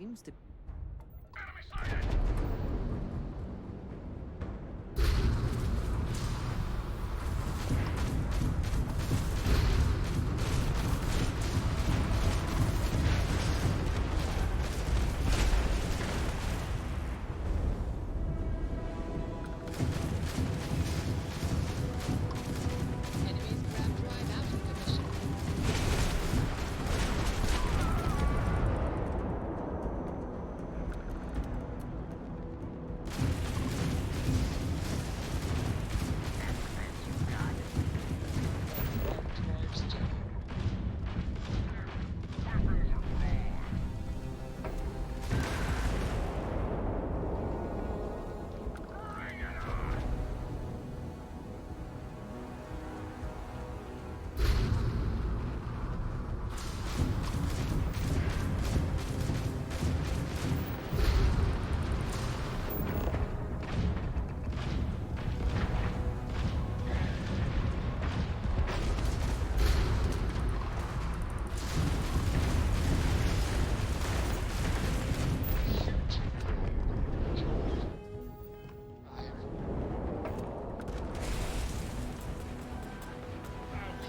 seems to... Enemy sighted! Enemy's grab drive out of commission. Drives down.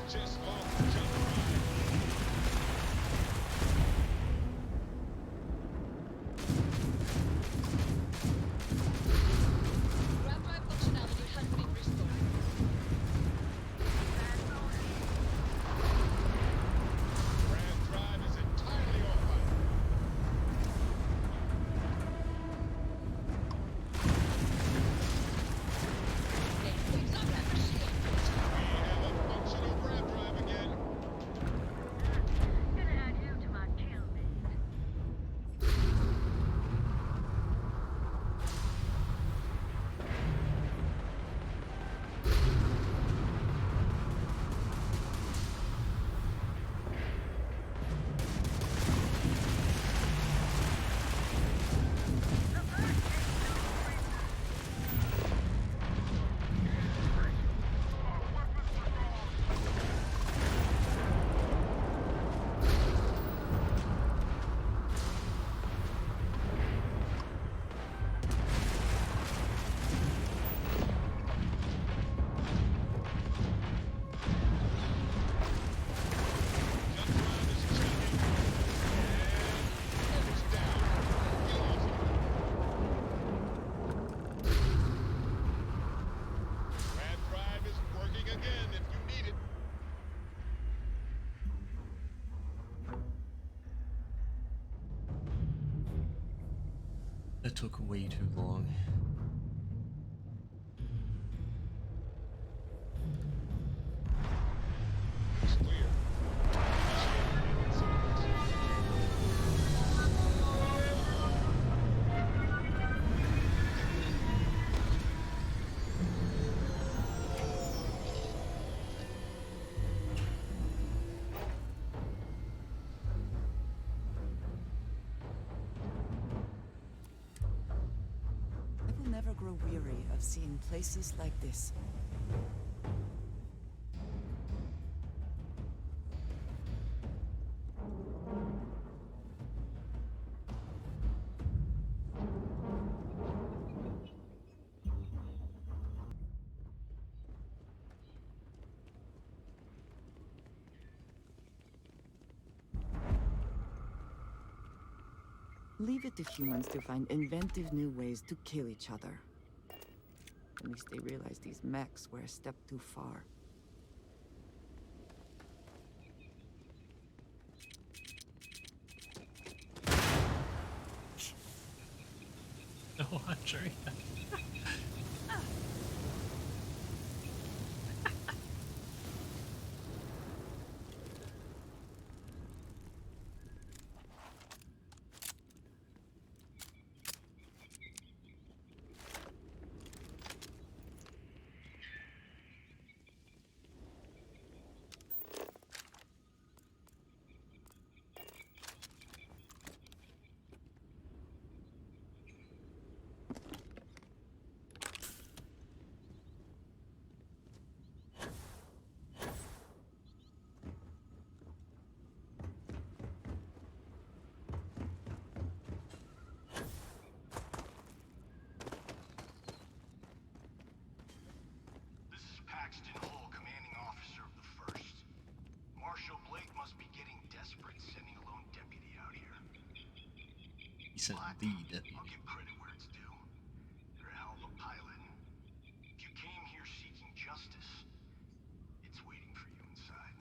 Just off the jump ride. Grab drive functionality has been restored. Grand drive is entirely offline. Waves up that machine. We have a functional grand drive again. Gonna add you to my kill list. Jump drive is checking. And it's down. We lost it. Grand drive is working again if you need it. That took way too long. It's clear. I will never grow weary of seeing places like this. Leave it to humans to find inventive new ways to kill each other. At least they realize these mechs were a step too far. No, Andre. Decent the I'll deputy. give credit where it's due. You're a hell of a pilot. If you came here seeking justice, it's waiting for you inside.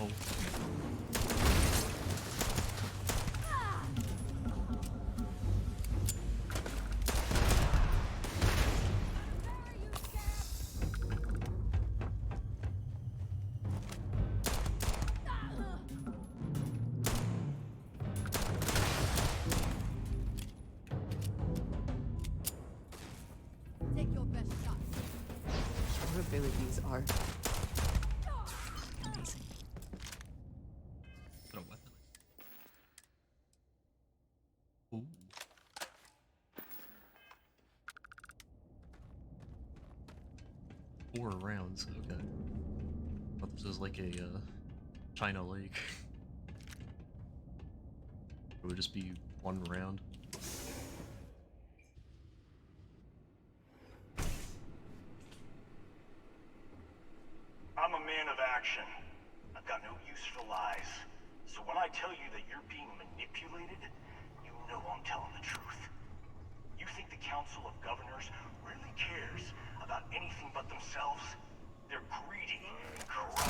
Oh, Take your best shot. Her abilities are amazing. got a weapon. Ooh. Four rounds, okay. Thought this was like a China Lake. It would just be one round. I'm a man of action. I've got no use for lies. So when I tell you that you're being manipulated, you know I'm telling the truth. You think the Council of Governors really cares about anything but themselves? They're greedy and corrupt.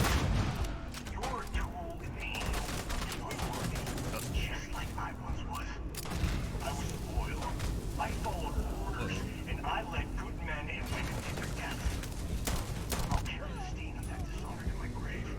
You're a tool in the hands of the unworthy, just like I once was. I was spoiled. I followed orders, and I led good men and women to their death. I'll carry the stain of that dishonor to my grave.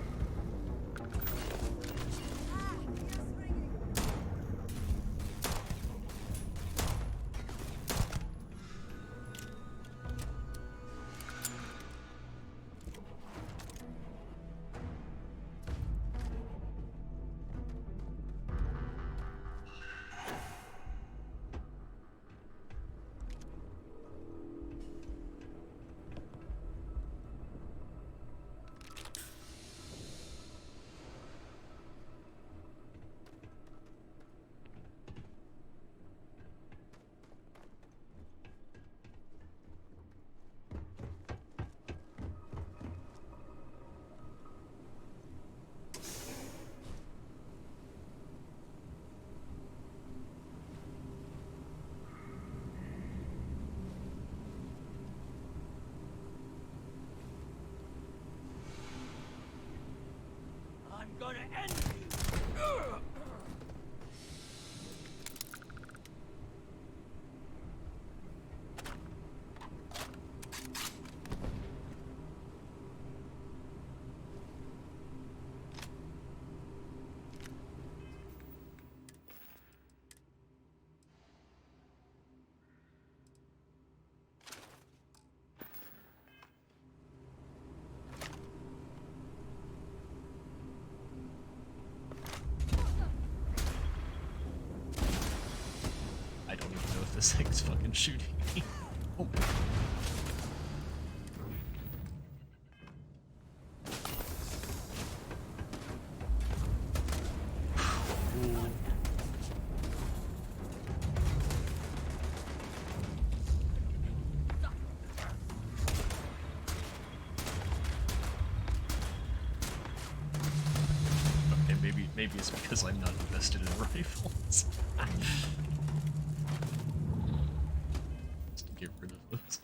I'm gonna end you! I don't even know if this thing's fucking shooting me. Oh. Ooh. Okay, maybe it's because I'm not invested in rifles. Just to get rid of those.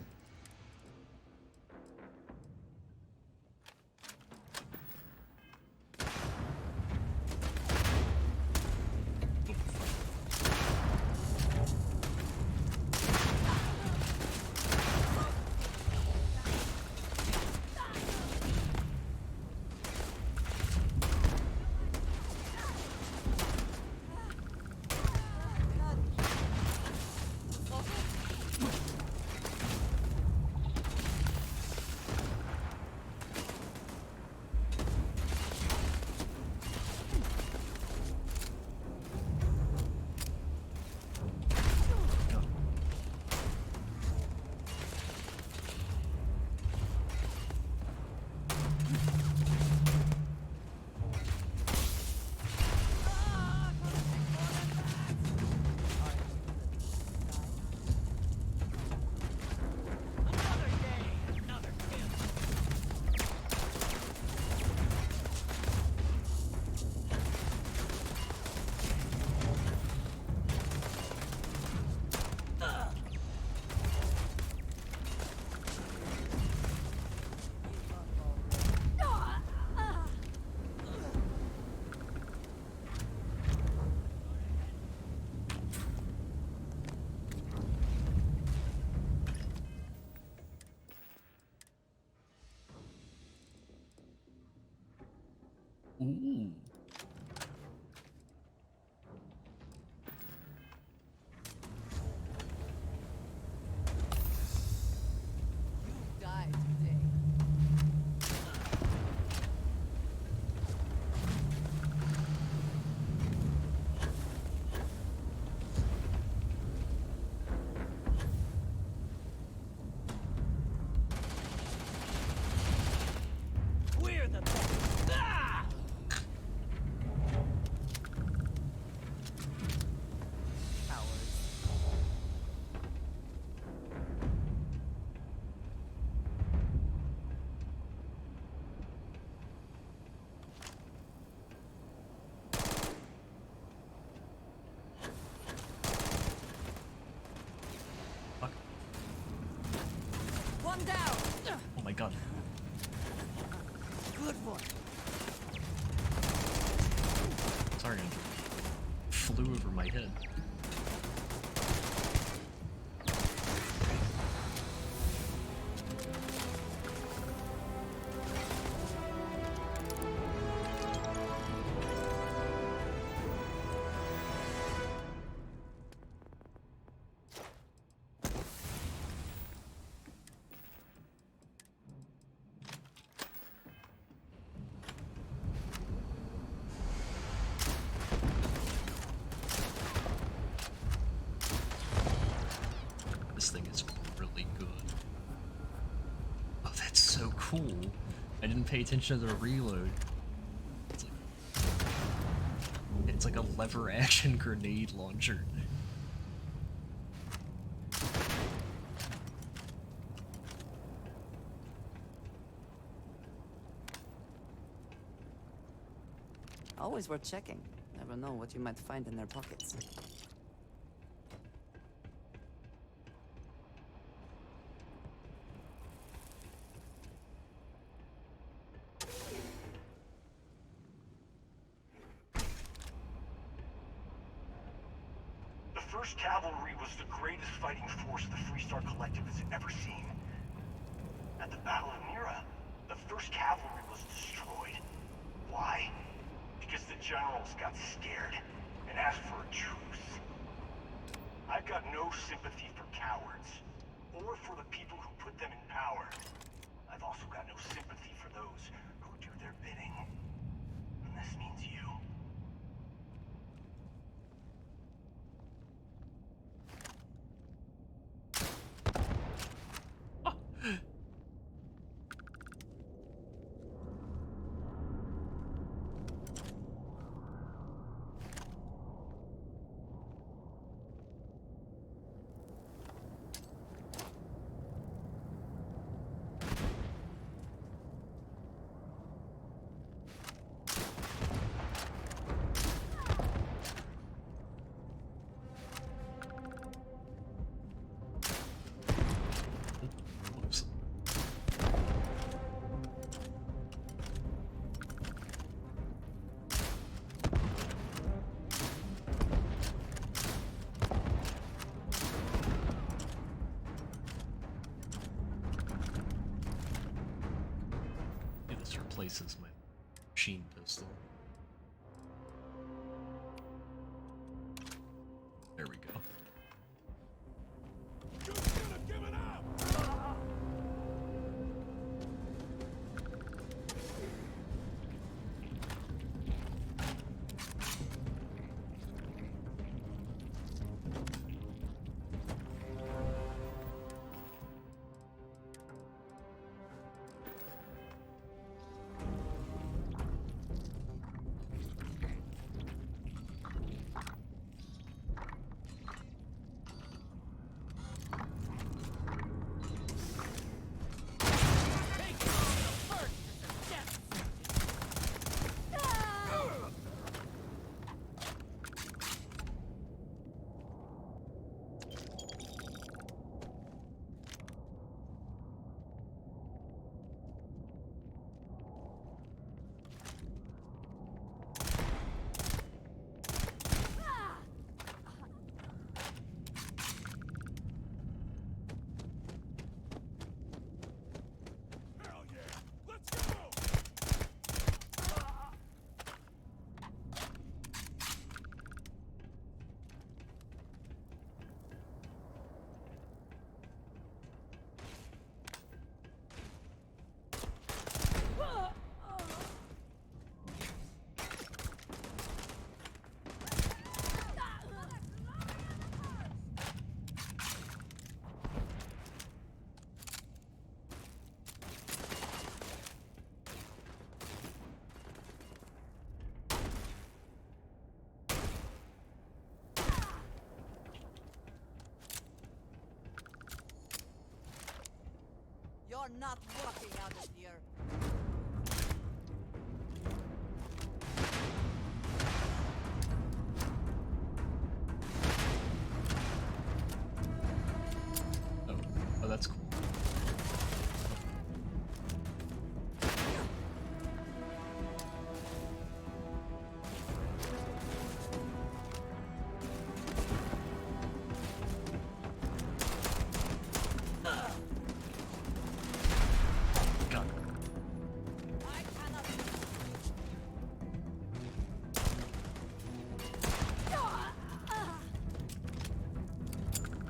Ooh. You died today. We're the best. Ah! Cowards. Fuck. One down. Oh my god. Good one. Sorry, I flew over my head. This thing is really good. Oh, that's so cool. I didn't pay attention to the reload. It's like a lever action grenade launcher. Always worth checking. Never know what you might find in their pockets. The 1st Cavalry was the greatest fighting force the Freestar Collective has ever seen. At the Battle of Mira, the 1st Cavalry was destroyed. Why? Because the generals got scared and asked for a truce. I've got no sympathy for cowards, or for the people who put them in power. I've also got no sympathy for those who do their bidding. And this means you. Whoops. Yeah, this replaces my machine pistol. There we go. You should have given up! You're not walking out of here. Oh, that's cool. Got it. I cannot.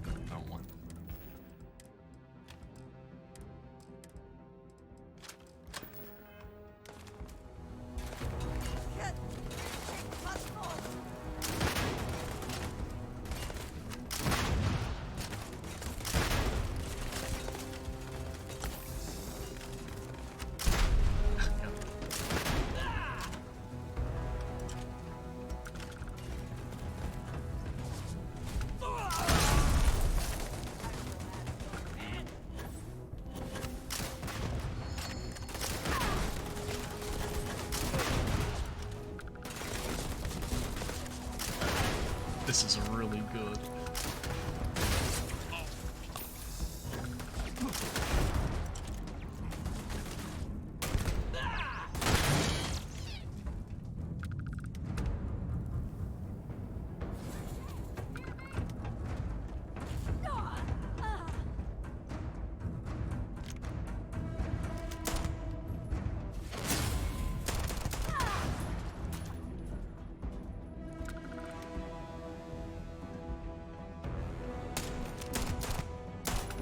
I don't want. Get must go. Got it. This is really good.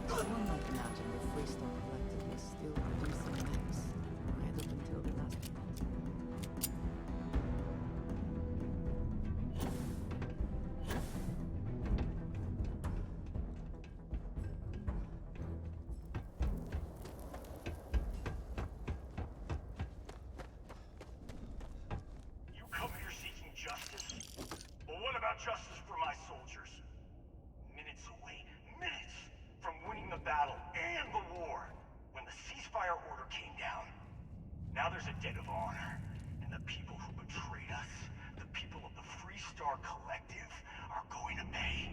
One might imagine the Free Star Collective was still producing mechs right up until the last minute. You come here seeking justice? Well, what about justice for my soldiers? Minutes away, minutes from winning the battle and the war, when the ceasefire order came down. Now there's a debt of honor, and the people who betrayed us, the people of the Free Star Collective, are going to pay.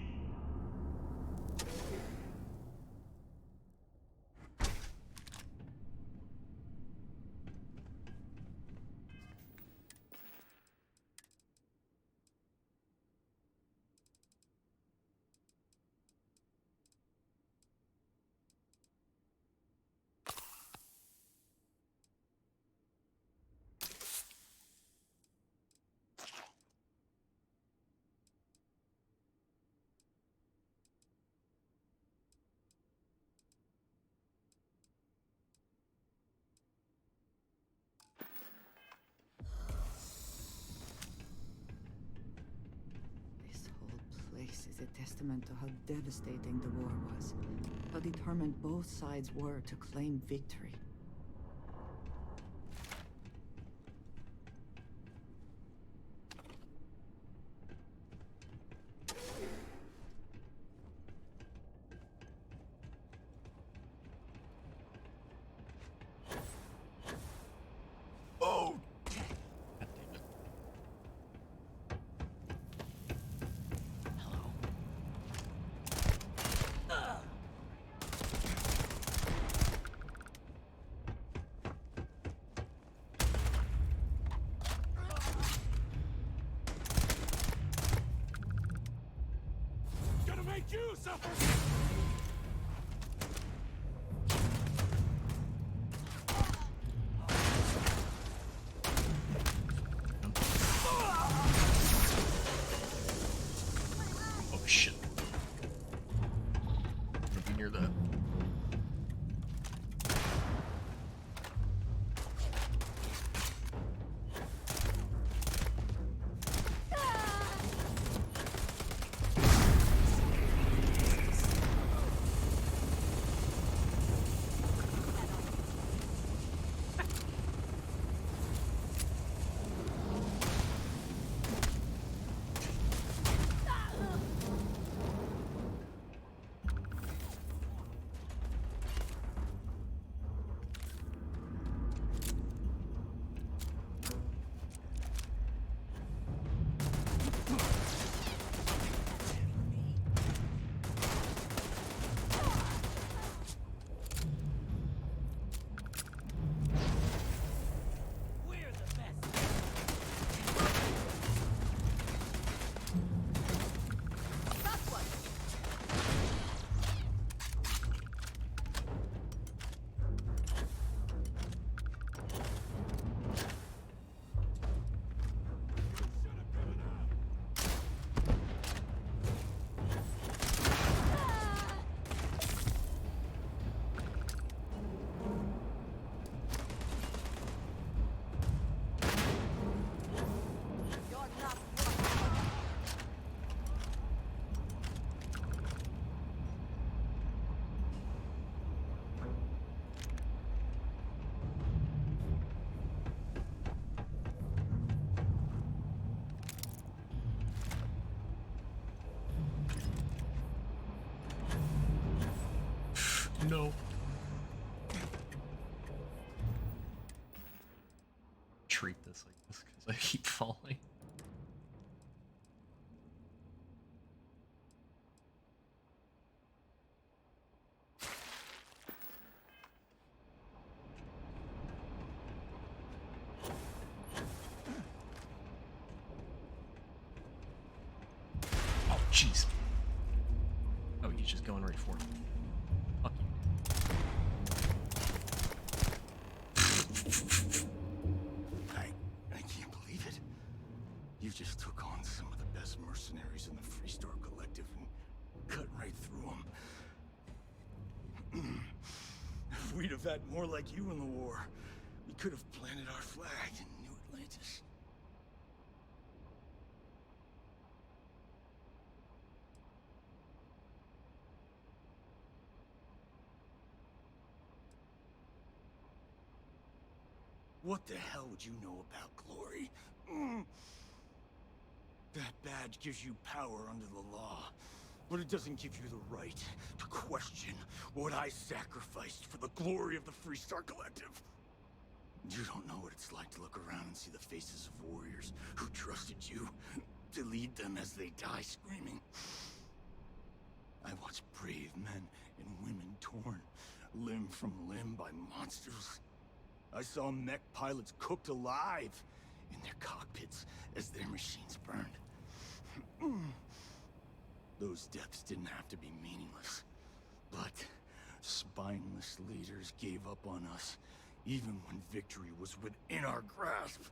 This whole place is a testament to how devastating the war was, how determined both sides were to claim victory. Oh! God damn it. Hello. Gonna make you suffer! Oh shit. I'm gonna be near that. treat this, I guess, because I keep falling. Oh, jeez. Oh, he's just going right for it. Fuck you. I can't believe it. You just took on some of the best mercenaries in the Freestar Collective and cut right through them. If we'd have had more like you in the war, we could have planted our flag in New Atlantis. What the hell would you know about glory? That badge gives you power under the law, but it doesn't give you the right to question what I sacrificed for the glory of the Freestar Collective. You don't know what it's like to look around and see the faces of warriors who trusted you to lead them as they die screaming. I watched brave men and women torn limb from limb by monsters. I saw mech pilots cooked alive in their cockpits as their machines burned. Those deaths didn't have to be meaningless, but spineless leaders gave up on us, even when victory was within our grasp.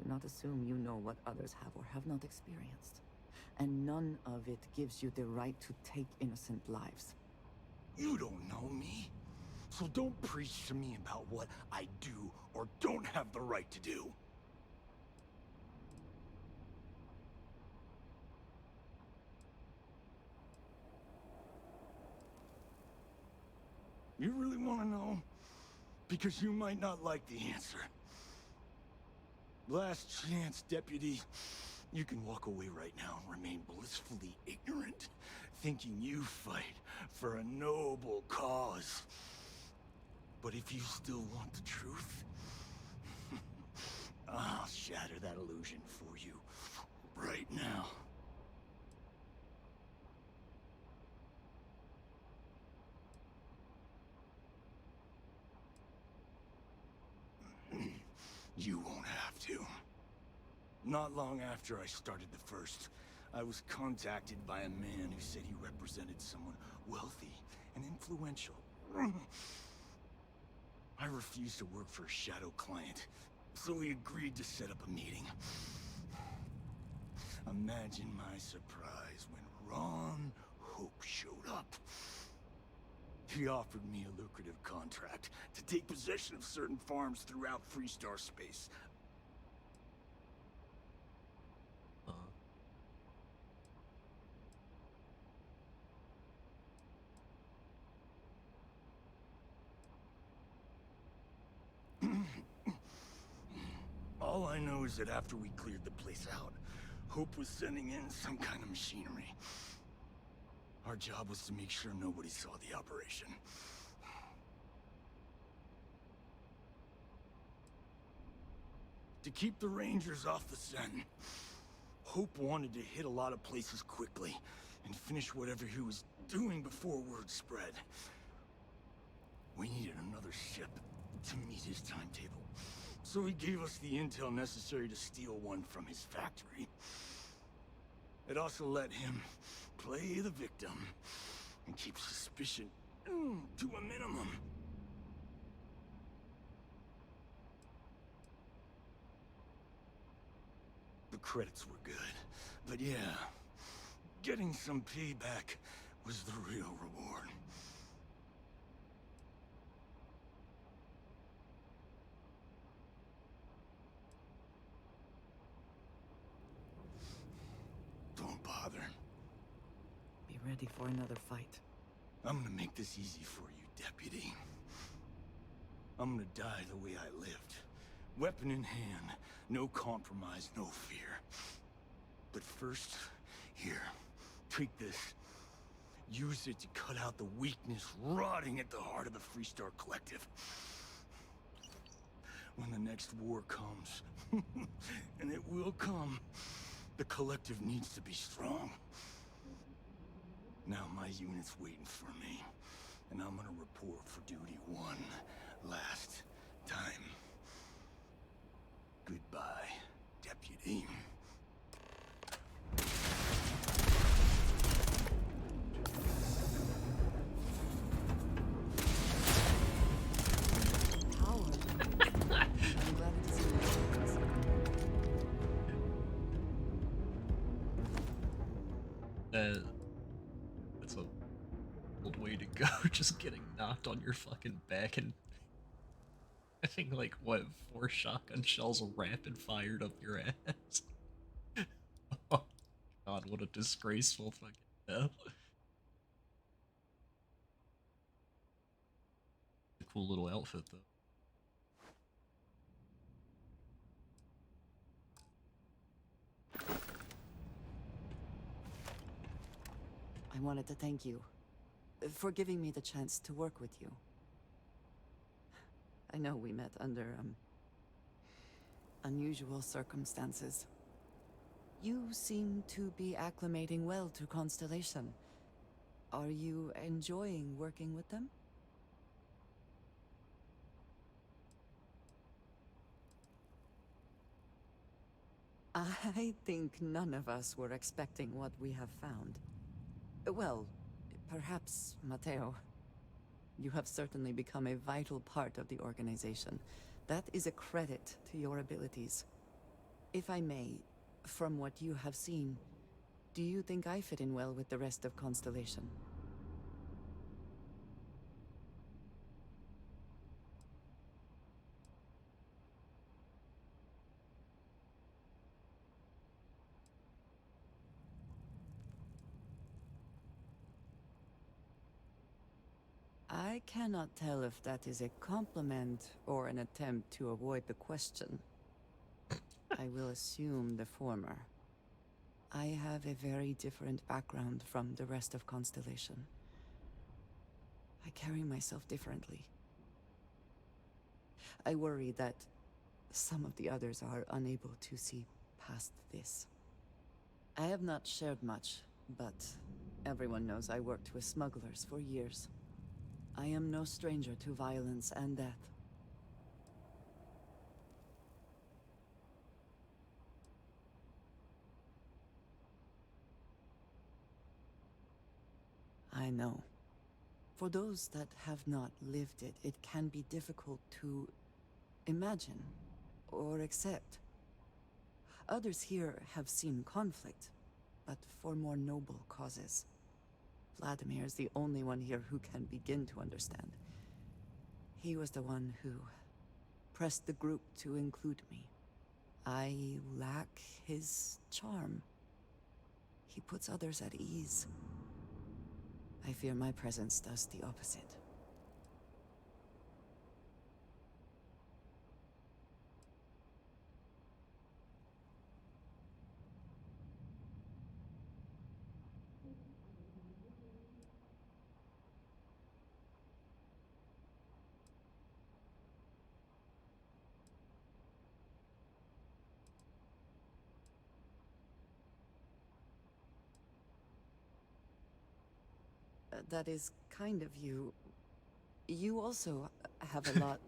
Do not assume you know what others have or have not experienced. And none of it gives you the right to take innocent lives. You don't know me, so don't preach to me about what I do or don't have the right to do. You really want to know? Because you might not like the answer. Last chance, Deputy. You can walk away right now and remain blissfully ignorant, thinking you fight for a noble cause. But if you still want the truth, I'll shatter that illusion for you right now. You won't have to. Not long after I started the First, I was contacted by a man who said he represented someone wealthy and influential. I refused to work for a shadow client, so he agreed to set up a meeting. Imagine my surprise when Ron Hope showed up. He offered me a lucrative contract to take possession of certain farms throughout Freestar space. All I know is that after we cleared the place out, Hope was sending in some kind of machinery. Our job was to make sure nobody saw the operation. To keep the Rangers off the scent, Hope wanted to hit a lot of places quickly and finish whatever he was doing before word spread. We needed another ship to meet his timetable, so he gave us the intel necessary to steal one from his factory. It also let him play the victim and keep suspicion to a minimum. The credits were good, but yeah, getting some payback was the real reward. Don't bother. Be ready for another fight. I'm gonna make this easy for you, Deputy. I'm gonna die the way I lived. Weapon in hand, no compromise, no fear. But first, here, take this. Use it to cut out the weakness rotting at the heart of the Freestar Collective. when the next war comes. And it will come. The collective needs to be strong. Now my unit's waiting for me, and I'm gonna report for duty one last time. Goodbye, Deputy. Howard. I'm glad to see you. That's a old way to go. Just getting knocked on your fucking back and I think like what 4 shotgun shells rapid fired up your ass. Oh god, what a disgraceful fucking death. A cool little outfit though. I wanted to thank you for giving me the chance to work with you. I know we met under, unusual circumstances. You seem to be acclimating well to Constellation. Are you enjoying working with them? I think none of us were expecting what we have found. Well, perhaps Matteo. You have certainly become a vital part of the organization. That is a credit to your abilities. If I may, from what you have seen, do you think I fit in well with the rest of Constellation? I cannot tell if that is a compliment or an attempt to avoid the question. I will assume the former. I have a very different background from the rest of Constellation. I carry myself differently. I worry that some of the others are unable to see past this. I have not shared much, but everyone knows I worked with smugglers for years. I am no stranger to violence and death. I know. For those that have not lived it, it can be difficult to imagine or accept. Others here have seen conflict, but for more noble causes. Vladimir is the only one here who can begin to understand. He was the one who pressed the group to include me. I lack his charm. He puts others at ease. I fear my presence does the opposite. That is kind of you. You also have a lot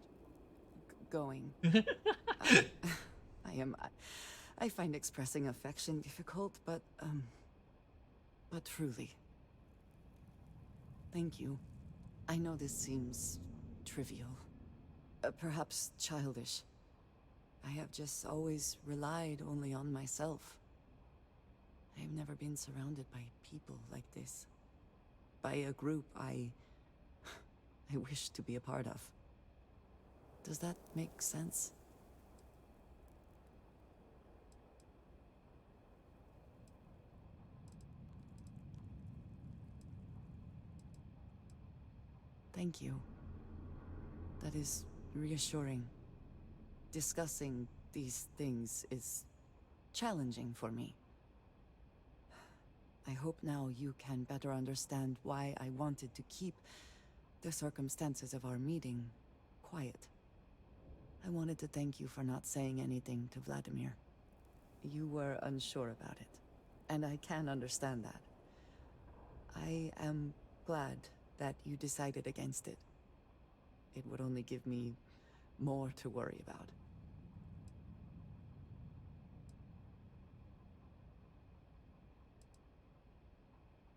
going. I, I find expressing affection difficult, but truly. Thank you. I know this seems trivial. Perhaps childish. I have just always relied only on myself. I have never been surrounded by people like this. By a group I wish to be a part of. Does that make sense? Thank you. That is reassuring. Discussing these things is challenging for me. I hope now you can better understand why I wanted to keep the circumstances of our meeting quiet. I wanted to thank you for not saying anything to Vladimir. You were unsure about it, and I can understand that. I am glad that you decided against it. It would only give me more to worry about.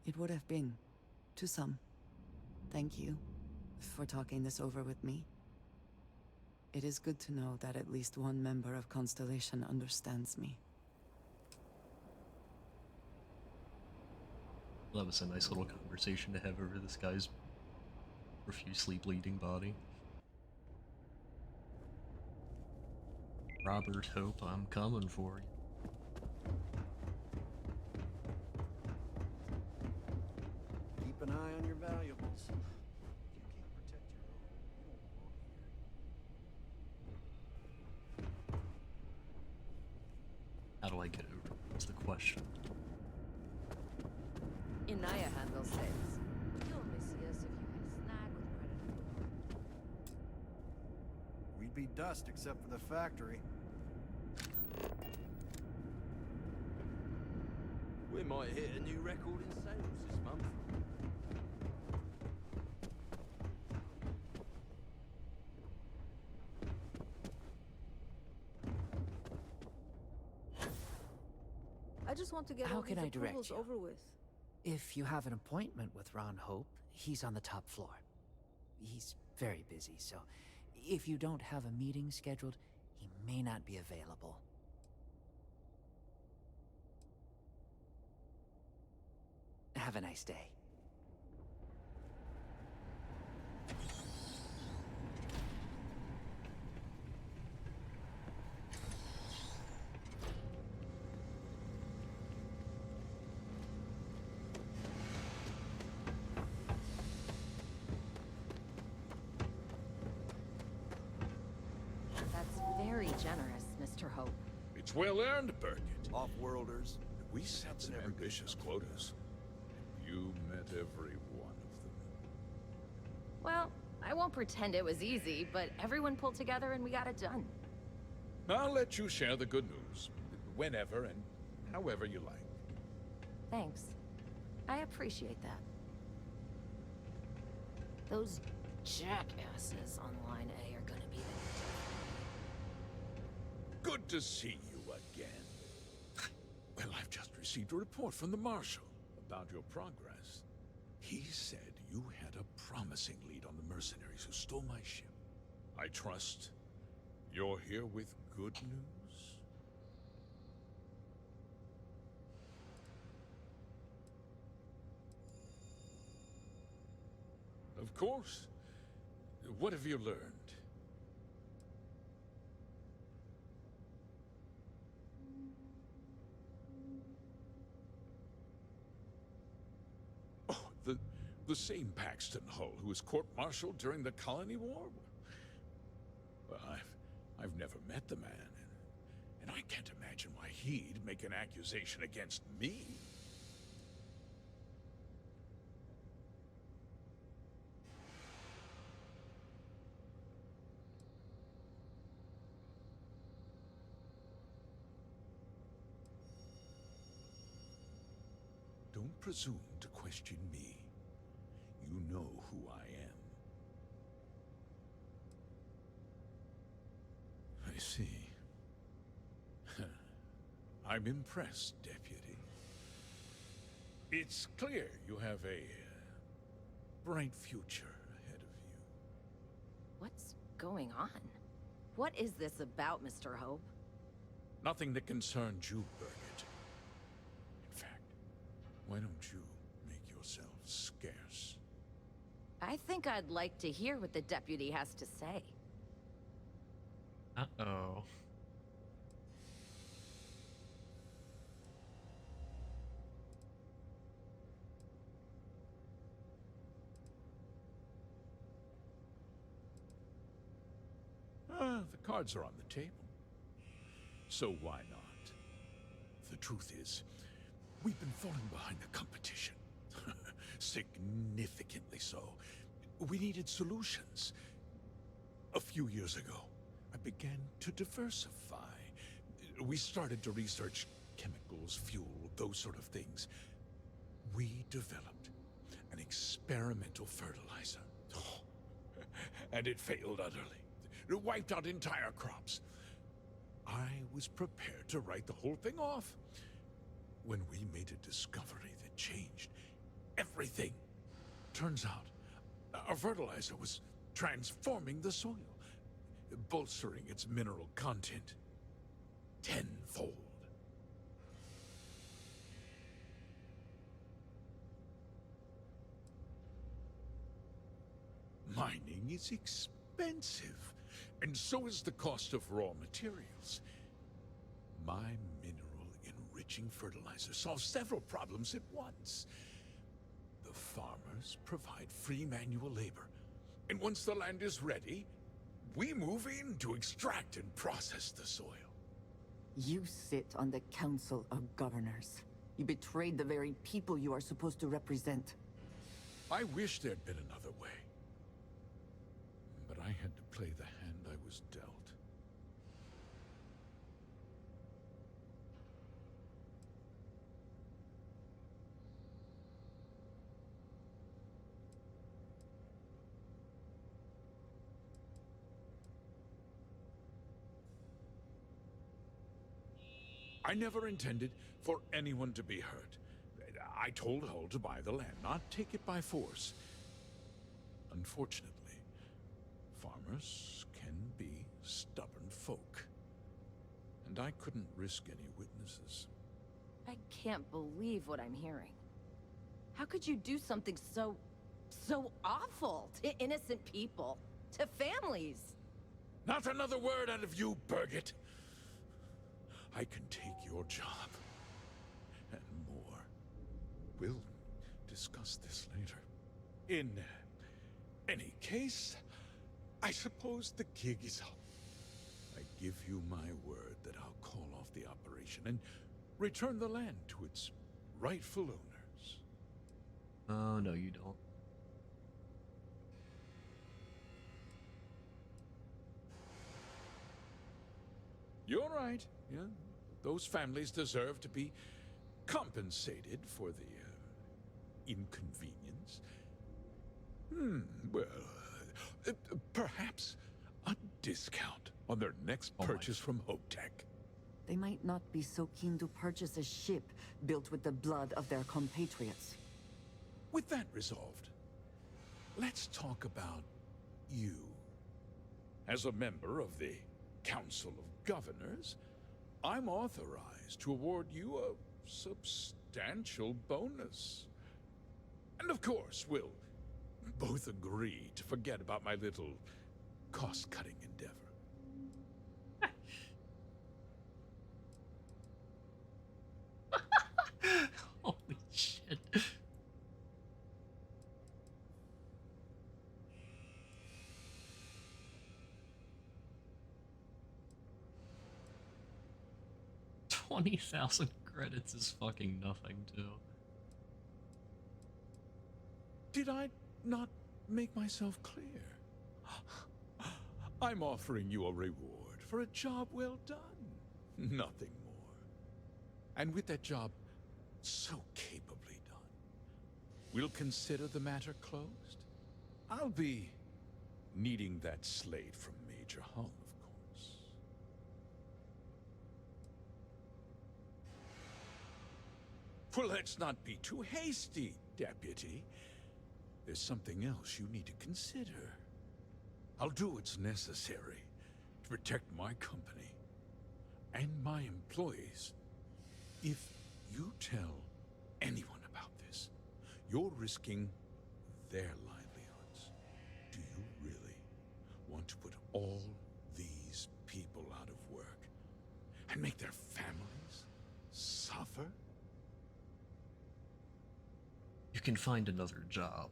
It would have been, to some. Thank you for talking this over with me. It is good to know that at least one member of Constellation understands me. That was a nice little conversation to have over this guy's profusely bleeding body. Robert Hope, I'm coming for you. Keep an eye on your valuables. If you can't protect your own, you don't belong here. How do I get over? That's the question. Inaya handles sales. You'll miss us if you had a snag with credit. We'd be dust except for the factory. We might hit a new record in sales this month. I just want to get How all can these I direct approvals you? over with. If you have an appointment with Ron Hope, he's on the top floor. He's very busy, so if you don't have a meeting scheduled, he may not be available. Have a nice day. That's very generous, Mr. Hope. It's well earned, Burkett. Off-worlders. We set some ambitious quotas. You met every one of them. Well, I won't pretend it was easy, but everyone pulled together and we got it done. I'll let you share the good news, whenever and however you like. Thanks. I appreciate that. Those jackasses on Line A are gonna be the... Good to see you again. Well, I've just received a report from the Marshal about your progress. He said you had a promising lead on the mercenaries who stole my ship. I trust you're here with good news? Of course. What have you learned? Oh, the same Paxton Hull who was court-martialed during the Colony War? Well, I've never met the man, and I can't imagine why he'd make an accusation against me. Don't presume to question me. You know who I am. I see. I'm impressed, Deputy. It's clear you have a bright future ahead of you. What's going on? What is this about, Mr. Hope? Nothing that concerns you, Burkett. In fact, why don't you make yourself scarce? I think I'd like to hear what the deputy has to say. Uh-oh. The cards are on the table. So why not? The truth is, we've been falling behind the competition. Significantly so. We needed solutions. A few years ago, began to diversify. We started to research chemicals, fuel, those sort of things. We developed an experimental fertilizer. Oh, and it failed utterly. It wiped out entire crops. I was prepared to write the whole thing off when we made a discovery that changed everything. Turns out, our fertilizer was transforming the soil, bolstering its mineral content tenfold. Mining is expensive, and so is the cost of raw materials. My mineral-enriching fertilizer solves several problems at once. The farmers provide free manual labor, and once the land is ready, we move in to extract and process the soil. You sit on the Council of Governors. You betrayed the very people you are supposed to represent. I wish there'd been another way. But I had to play the hand I was dealt. I never intended for anyone to be hurt. I told Hull to buy the land, not take it by force. Unfortunately, farmers can be stubborn folk. And I couldn't risk any witnesses. I can't believe what I'm hearing. How could you do something so awful to innocent people, to families? Not another word out of you, Birgit. I can take your job. And more. We'll discuss this later. In any case, I suppose the gig is up. I give you my word that I'll call off the operation and return the land to its rightful owners. Oh, no, you don't. You're right, yeah. Those families deserve to be compensated for the inconvenience. Well, perhaps a discount on their next purchase from HopeTech. They might not be so keen to purchase a ship built with the blood of their compatriots. With that resolved, let's talk about you. As a member of the Council of Governors, I'm authorized to award you a substantial bonus. And of course, we'll both agree to forget about my little cost-cutting endeavor. Holy shit. $20,000 credits is fucking nothing, too. Did I not make myself clear? I'm offering you a reward for a job well done. Nothing more. And with that job so capably done, we'll consider the matter closed. I'll be needing that slate from Major Hull, of course. Well, let's not be too hasty, Deputy. There's something else you need to consider. I'll do what's necessary to protect my company and my employees. If you tell anyone about this, you're risking their livelihoods. Do you really want to put all these people out of work and make their families suffer? You can find another job.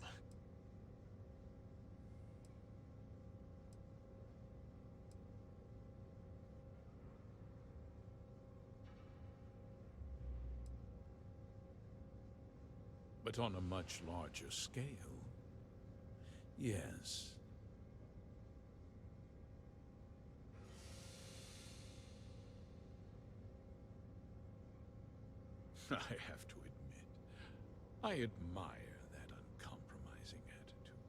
But on a much larger scale, yes. I have to admit, I admire that uncompromising attitude.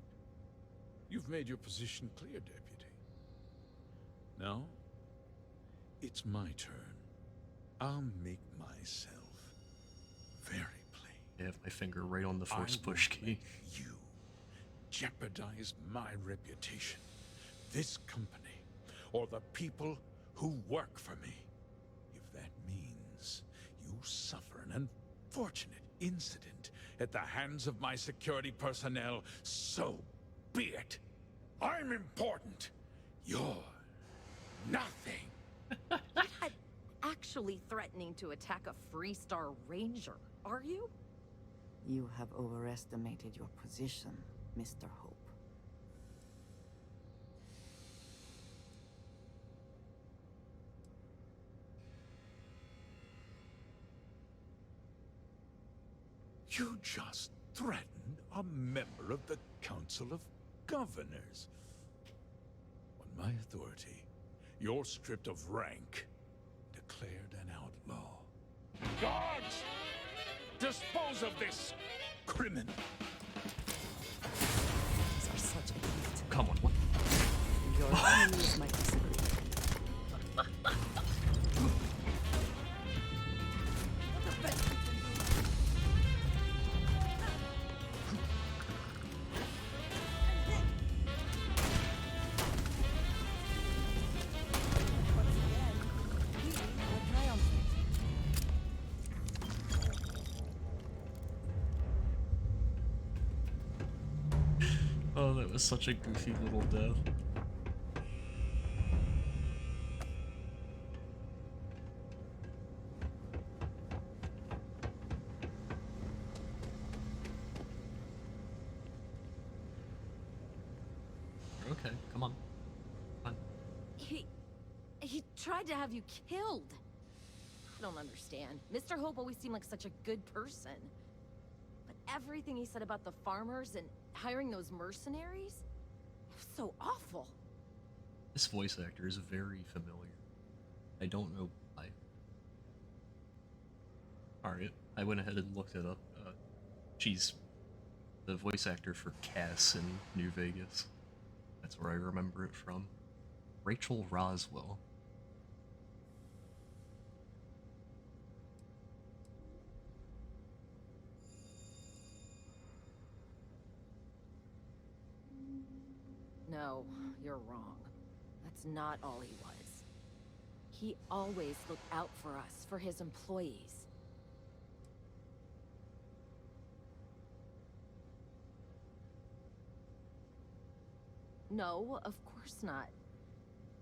You've made your position clear, Deputy. Now, it's my turn. I'll make myself very plain. I have my finger right on the force I push won't key. let you jeopardize my reputation, this company, or the people who work for me. If that means you suffer an unfortunate incident at the hands of my security personnel, so be it. I'm important. You're nothing. You're not actually threatening to attack a Freestar Ranger, are you? You have overestimated your position, Mr. Hope. You just threatened a member of the Council of Governors. On my authority, you're stripped of rank, declared an outlaw. Guards! Dispose of this criminal! These are such a gift. Come on, what? Your enemies might disagree. Oh, that was such a goofy little death. Okay, come on. Come on. He tried to have you killed. I don't understand. Mr. Hope always seemed like such a good person. But everything he said about the farmers and hiring those mercenaries, it was so awful. This voice actor is very familiar. I don't know why. Alright, I went ahead and looked it up. She's the voice actor for Cass in New Vegas. That's where I remember it from. Rachel Roswell. No, you're wrong. That's not all he was. He always looked out for us, for his employees. No, of course not.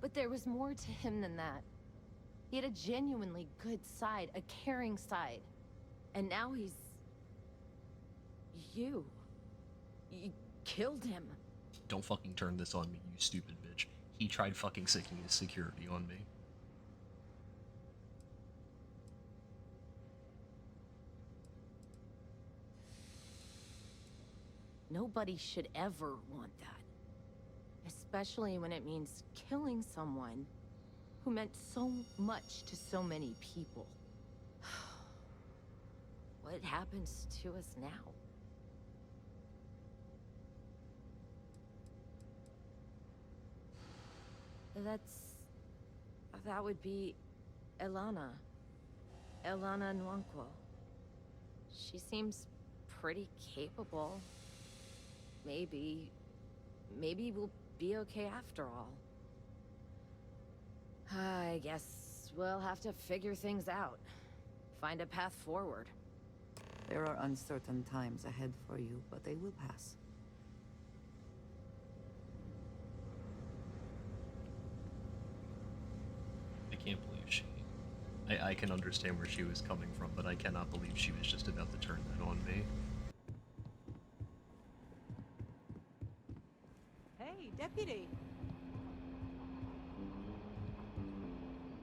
But there was more to him than that. He had a genuinely good side, a caring side. And now he's... You killed him. Don't fucking turn this on me, you stupid bitch. He tried fucking sicking his security on me. Nobody should ever want that. Especially when it means killing someone who meant so much to so many people. What happens to us now? That would be Elana. Elana Nwankwo. She seems pretty capable. Maybe we'll be okay after all. I guess we'll have to figure things out. Find a path forward. There are uncertain times ahead for you, but they will pass. I can't believe she... I can understand where she was coming from, but I cannot believe she was just about to turn that on me. Hey, Deputy.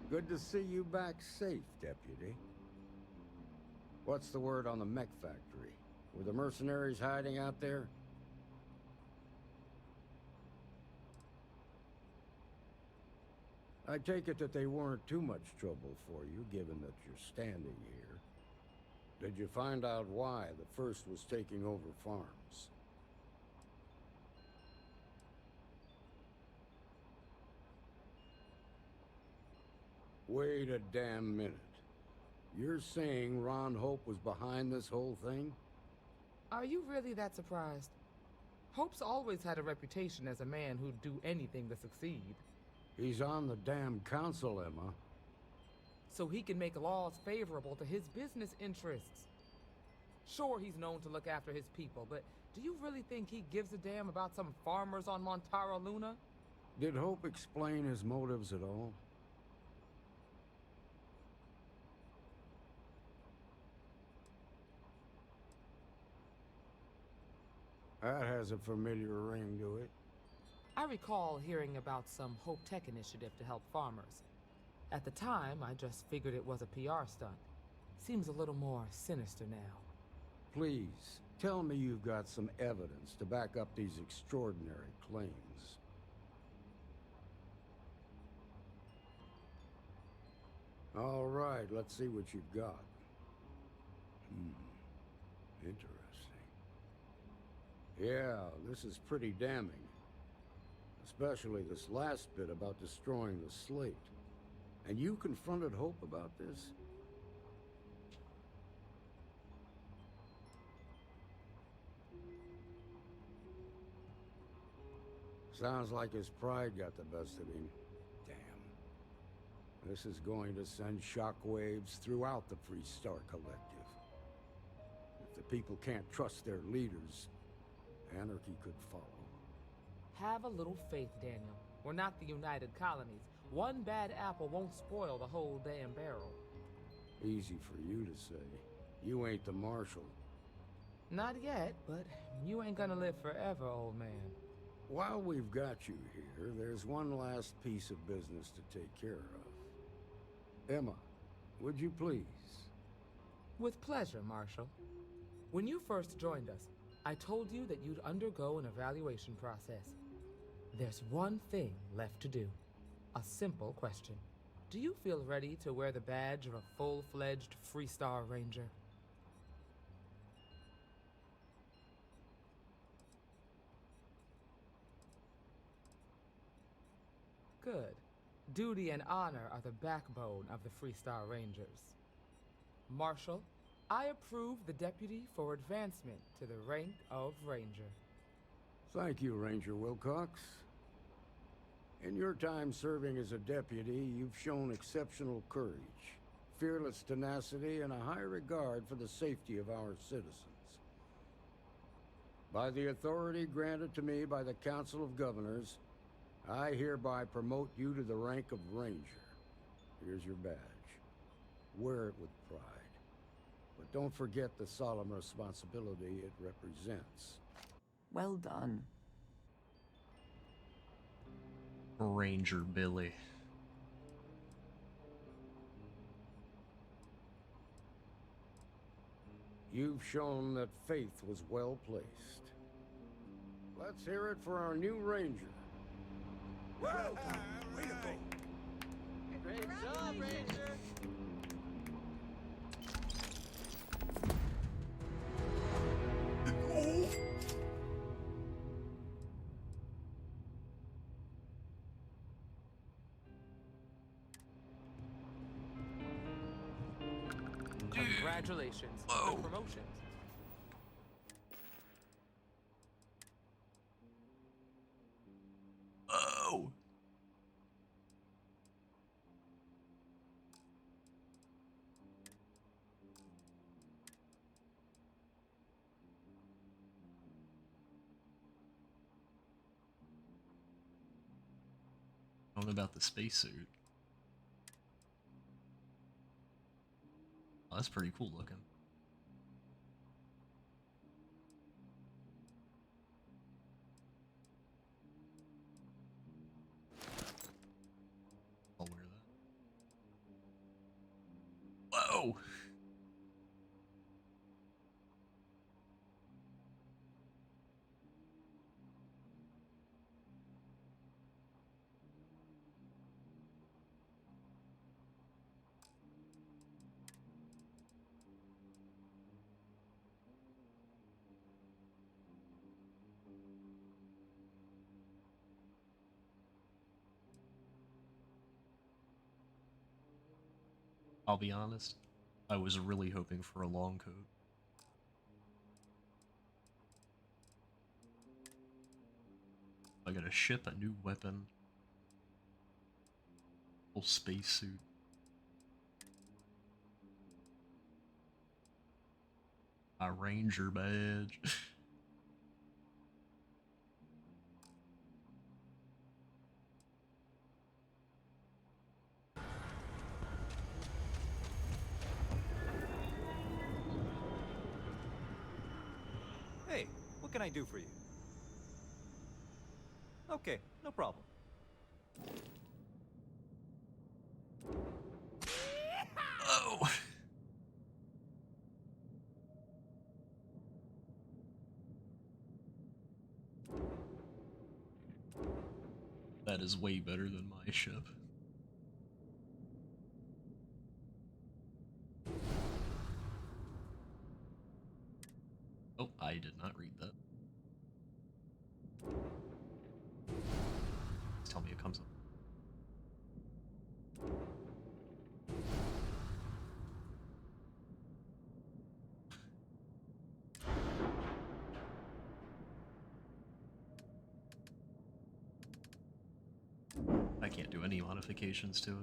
Good to see you back safe, Deputy. What's the word on the mech factory? Were the mercenaries hiding out there? I take it that they weren't too much trouble for you, given that you're standing here. Did you find out why the First was taking over farms? Wait a damn minute. You're saying Ron Hope was behind this whole thing? Are you really that surprised? Hope's always had a reputation as a man who'd do anything to succeed. He's on the damn council, Emma. So he can make laws favorable to his business interests. Sure, he's known to look after his people, but do you really think he gives a damn about some farmers on Montara Luna? Did Hope explain his motives at all? That has a familiar ring to it. I recall hearing about some Hope Tech initiative to help farmers. At the time, I just figured it was a PR stunt. Seems a little more sinister now. Please, tell me you've got some evidence to back up these extraordinary claims. All right, let's see what you've got. Interesting. Yeah, this is pretty damning. Especially this last bit about destroying the slate. And you confronted Hope about this? Sounds like his pride got the best of him. Damn. This is going to send shockwaves throughout the Free Star Collective. If the people can't trust their leaders, anarchy could follow. Have a little faith, Daniel. We're not the United Colonies. One bad apple won't spoil the whole damn barrel. Easy for you to say. You ain't the marshal. Not yet, but you ain't gonna live forever, old man. While we've got you here, there's one last piece of business to take care of. Emma, would you please? With pleasure, Marshal. When you first joined us, I told you that you'd undergo an evaluation process. There's one thing left to do. A simple question. Do you feel ready to wear the badge of a full-fledged Free Star Ranger? Good. Duty and honor are the backbone of the Free Star Rangers. Marshal, I approve the deputy for advancement to the rank of Ranger. Thank you, Ranger Wilcox. In your time serving as a deputy, you've shown exceptional courage, fearless tenacity, and a high regard for the safety of our citizens. By the authority granted to me by the Council of Governors, I hereby promote you to the rank of Ranger. Here's your badge. Wear it with pride. But don't forget the solemn responsibility it represents. Well done. Ranger Billy. You've shown that faith was well placed. Let's hear it for our new Ranger. Well done. Way to go. Great job, Ranger! Congratulations on the promotions. Oh. I don't know about the spacesuit. Oh, that's pretty cool looking. I'll wear that. Whoa! I'll be honest, I was really hoping for a long coat. I gotta ship a new weapon. Full spacesuit. My ranger badge. Hey, what can I do for you? Okay, no problem. Oh! That is way better than my ship. Oh, I did not read that. Please tell me it comes up. I can't do any modifications to it.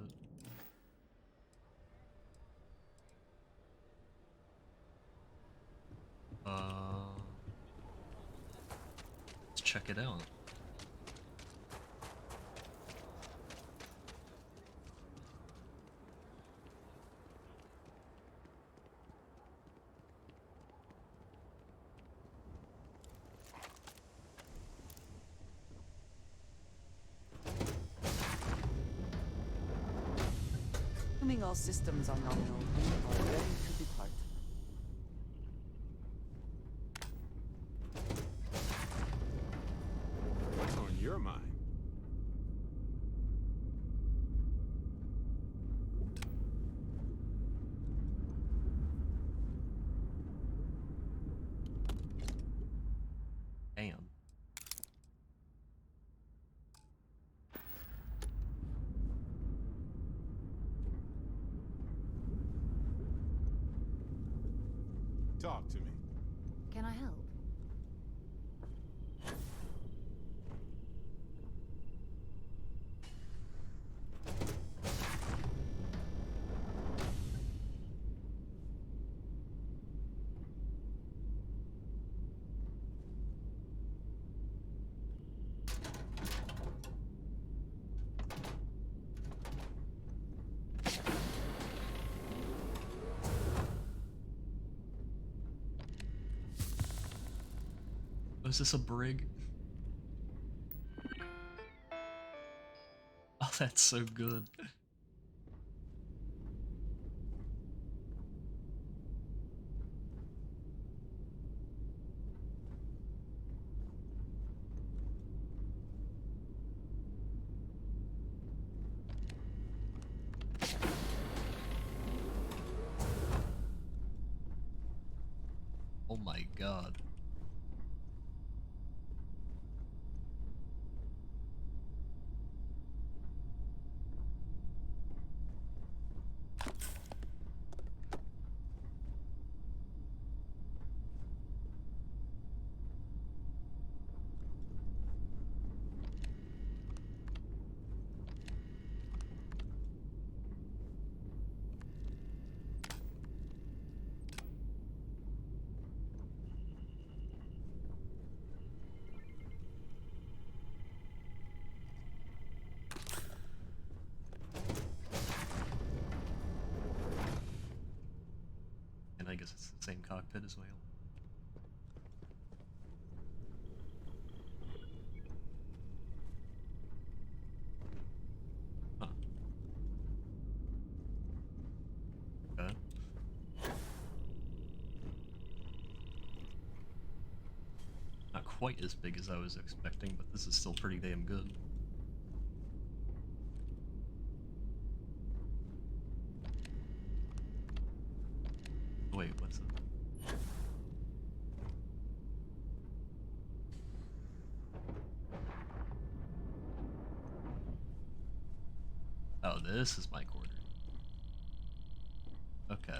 Let's check it out. Assuming all systems are nominal, we are ready to depart. What's on your mind? Damn. Talk to me. Can I help? Oh, is this a brig? Oh, that's so good. Oh my god. And I guess it's the same cockpit as well. Huh. Okay. Not quite as big as I was expecting, but this is still pretty damn good. Wait, what's it? Oh, this is my quarter. Okay.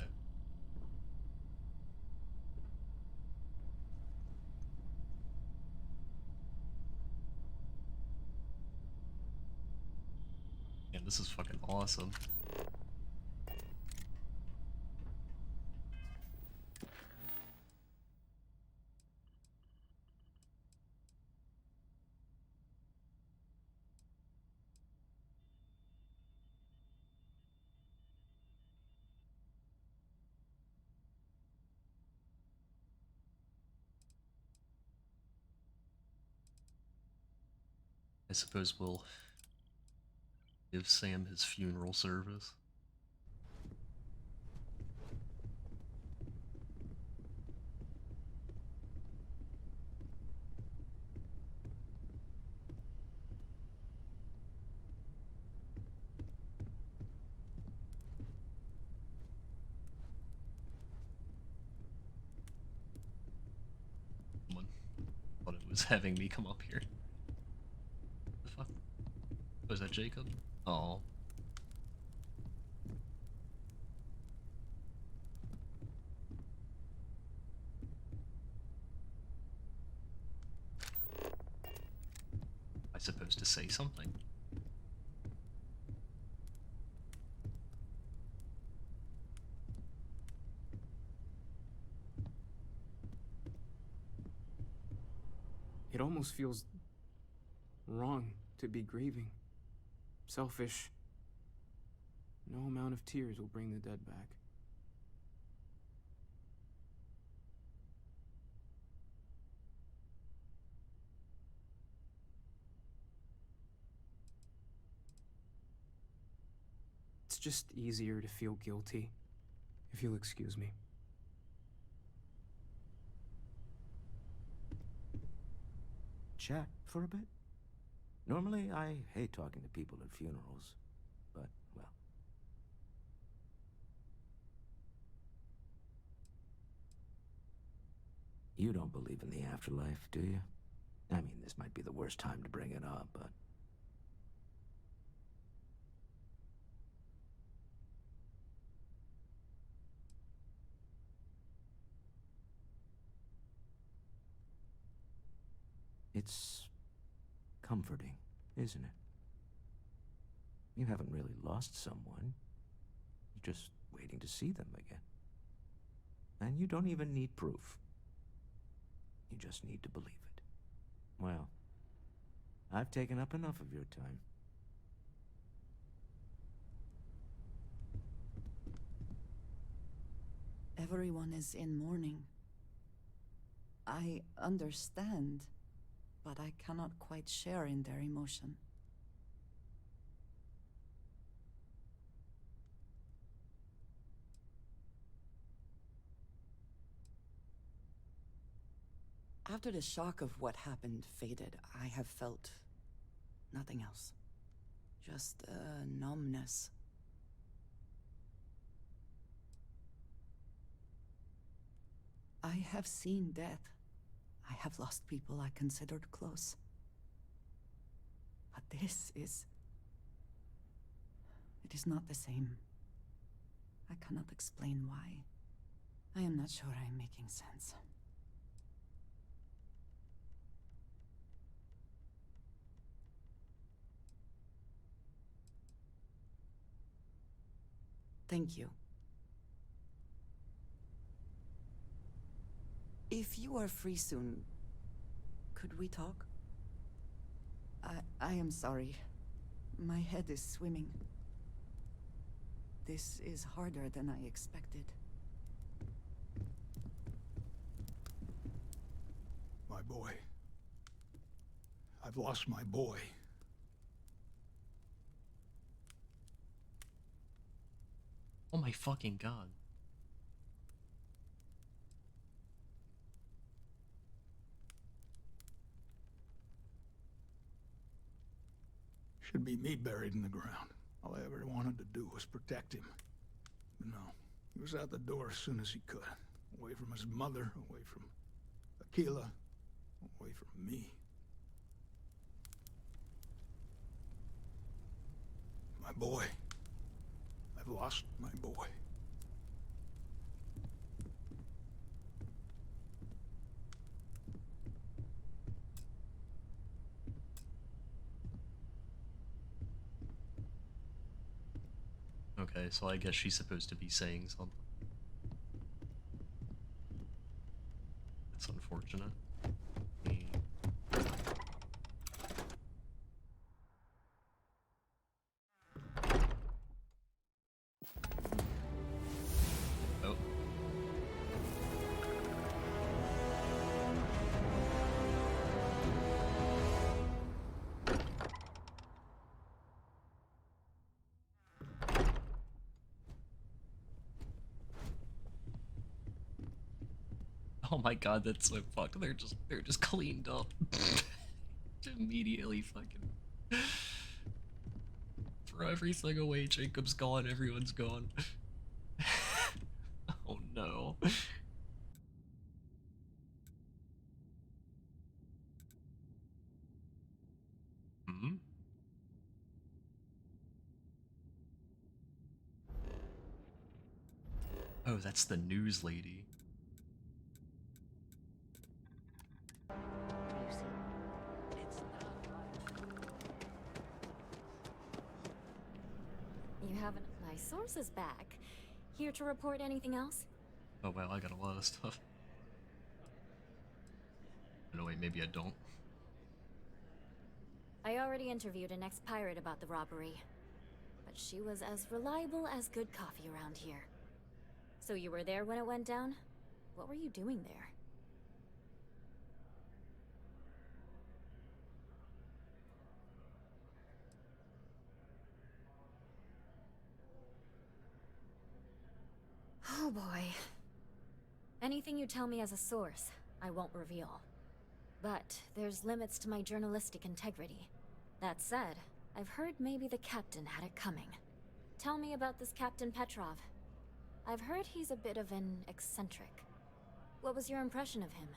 Man, this is fucking awesome. I suppose we'll give Sam his funeral service. Someone thought it was having me come up here. The fuck? Was that Jacob? Oh. I supposed to say something? It almost feels wrong to be grieving. Selfish. No amount of tears will bring the dead back. It's just easier to feel guilty, if you'll excuse me. Chat for a bit? Normally, I hate talking to people at funerals, but, well. You don't believe in the afterlife, do you? I mean, this might be the worst time to bring it up, but... It's comforting, isn't it? You haven't really lost someone. You're just waiting to see them again. And you don't even need proof. You just need to believe it. Well, I've taken up enough of your time. Everyone is in mourning. I understand, but I cannot quite share in their emotion. After the shock of what happened faded, I have felt nothing else. Just a numbness. I have seen death. I have lost people I considered close. But this is... it is not the same. I cannot explain why. I am not sure I am making sense. Thank you. If you are free soon, could we talk? I am sorry. My head is swimming. This is harder than I expected. My boy. I've lost my boy. Oh my fucking god. Should be me buried in the ground. All I ever wanted to do was protect him. But no, he was out the door as soon as he could. Away from his mother, away from Aquila, away from me. My boy. I've lost my boy. Okay, so I guess she's supposed to be saying something. It's unfortunate. Oh. Oh my god, that's so fucked. They're just cleaned up. Immediately fucking throw everything away. Jacob's gone, everyone's gone. Oh no. Hmm? Oh, that's the news lady. You haven't. My source is back. Here to report anything else? Oh wow, I got a lot of stuff. No wait, maybe I don't. I already interviewed an ex-pirate about the robbery, but she was as reliable as good coffee around here. So you were there when it went down? What were you doing there? Oh boy. Anything you tell me as a source, I won't reveal. But there's limits to my journalistic integrity. That said, I've heard maybe the captain had it coming. Tell me about this Captain Petrov. I've heard he's a bit of an eccentric. What was your impression of him?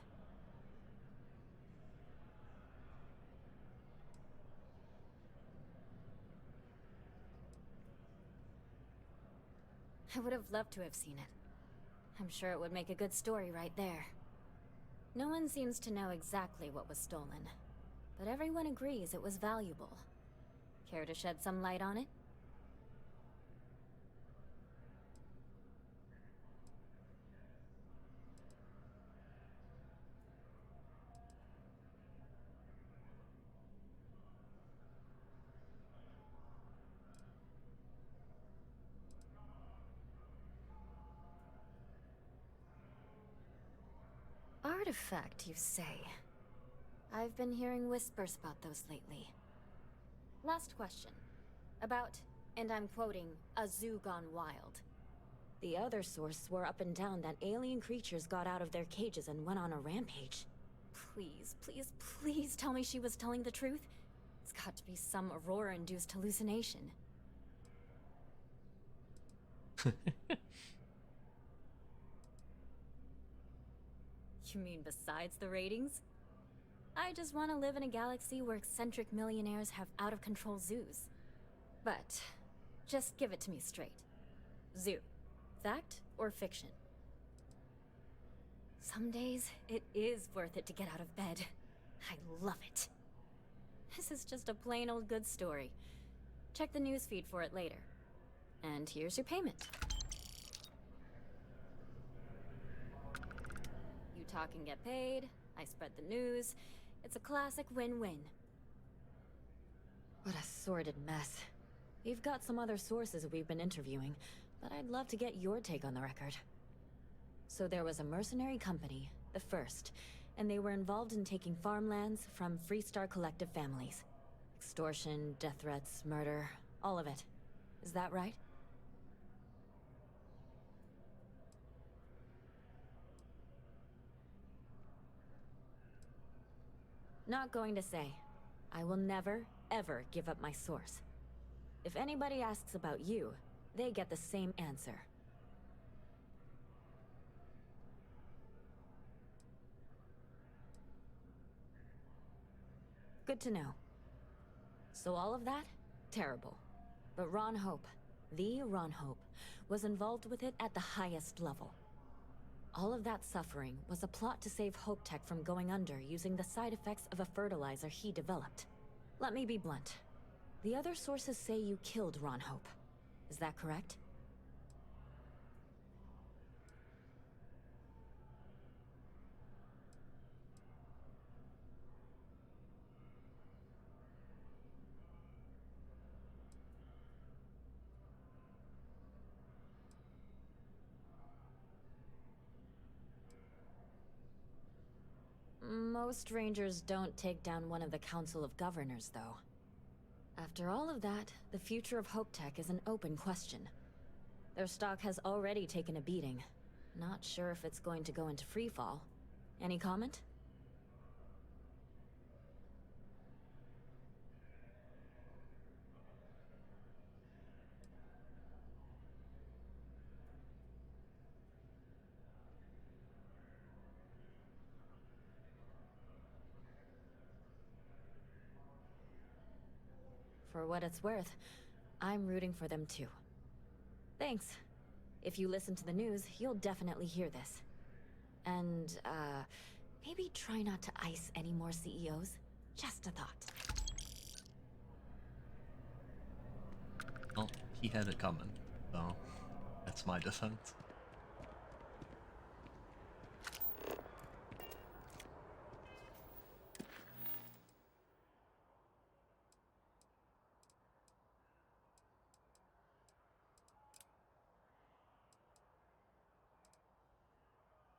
I would have loved to have seen it. I'm sure it would make a good story right there. No one seems to know exactly what was stolen, but everyone agrees it was valuable. Care to shed some light on it? Artifact, you say? I've been hearing whispers about those lately. Last question. About, and I'm quoting, a zoo gone wild. The other source swore up and down that alien creatures got out of their cages and went on a rampage. Please, please, please tell me she was telling the truth. It's got to be some Aurora-induced hallucination. You mean besides the ratings? I just want to live in a galaxy where eccentric millionaires have out-of-control zoos. But, just give it to me straight. Zoo. Fact or fiction? Some days, it is worth it to get out of bed. I love it. This is just a plain old good story. Check the newsfeed for it later. And here's your payment. You talk and get paid, I spread the news. It's a classic win-win. What a sordid mess. We've got some other sources we've been interviewing, but I'd love to get your take on the record. So there was a mercenary company, the First, and they were involved in taking farmlands from Freestar Collective families. Extortion, death threats, murder, all of it. Is that right? Not going to say. I will never, ever give up my source. If anybody asks about you, they get the same answer. Good to know. So all of that? Terrible. But Ron Hope, the Ron Hope, was involved with it at the highest level. All of that suffering was a plot to save Hope Tech from going under using the side effects of a fertilizer he developed. Let me be blunt. The other sources say you killed Ron Hope. Is that correct? Most Rangers don't take down one of the Council of Governors, though. After all of that, the future of Hope Tech is an open question. Their stock has already taken a beating. Not sure if it's going to go into freefall. Any comment? For what it's worth, I'm rooting for them too. Thanks. If you listen to the news, you'll definitely hear this. And, maybe try not to ice any more CEOs. Just a thought. Well, he had it coming, so that's my defense.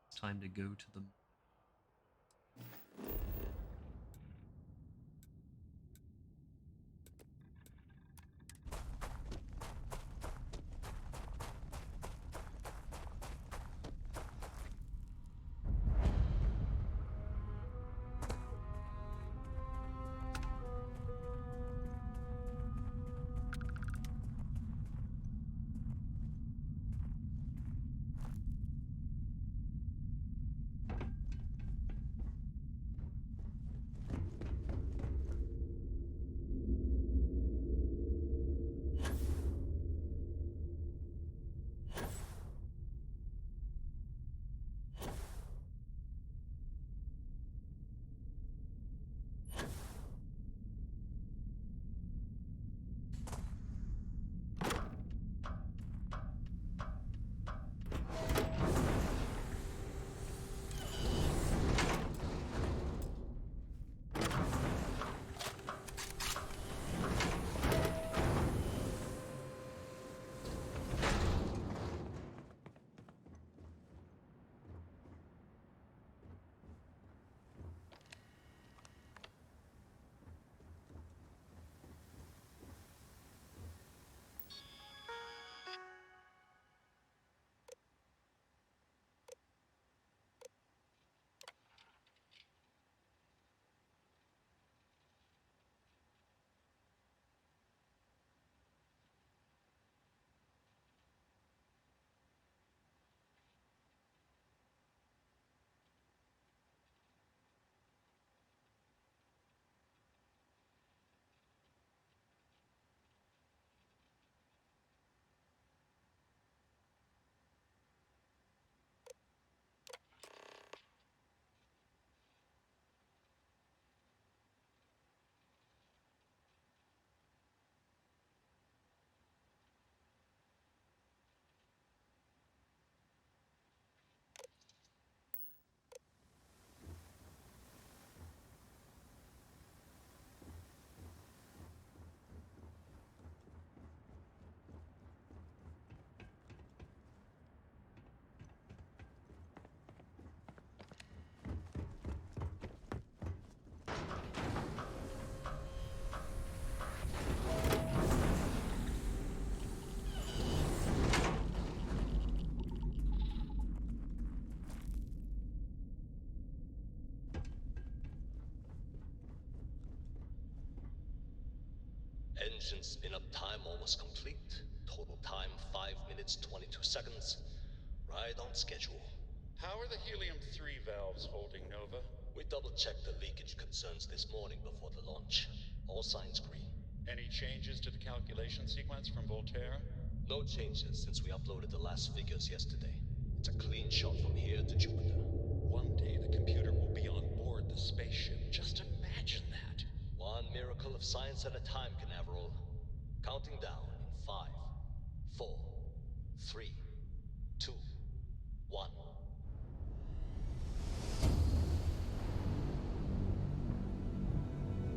It's time to go to the... Engine spin-up time almost complete. Total time 5 minutes 22 seconds. Right on schedule. How are the helium-3 valves holding, Nova? We double-checked the leakage concerns this morning before the launch. All signs green. Any changes to the calculation sequence from Voltaire? No changes since we uploaded the last figures yesterday. It's a clean shot from here to Jupiter. One day the computer will be on board the spaceship. Just imagine that. One miracle of science at a time, Canaveral. Counting down in 5, 3, 2, 1.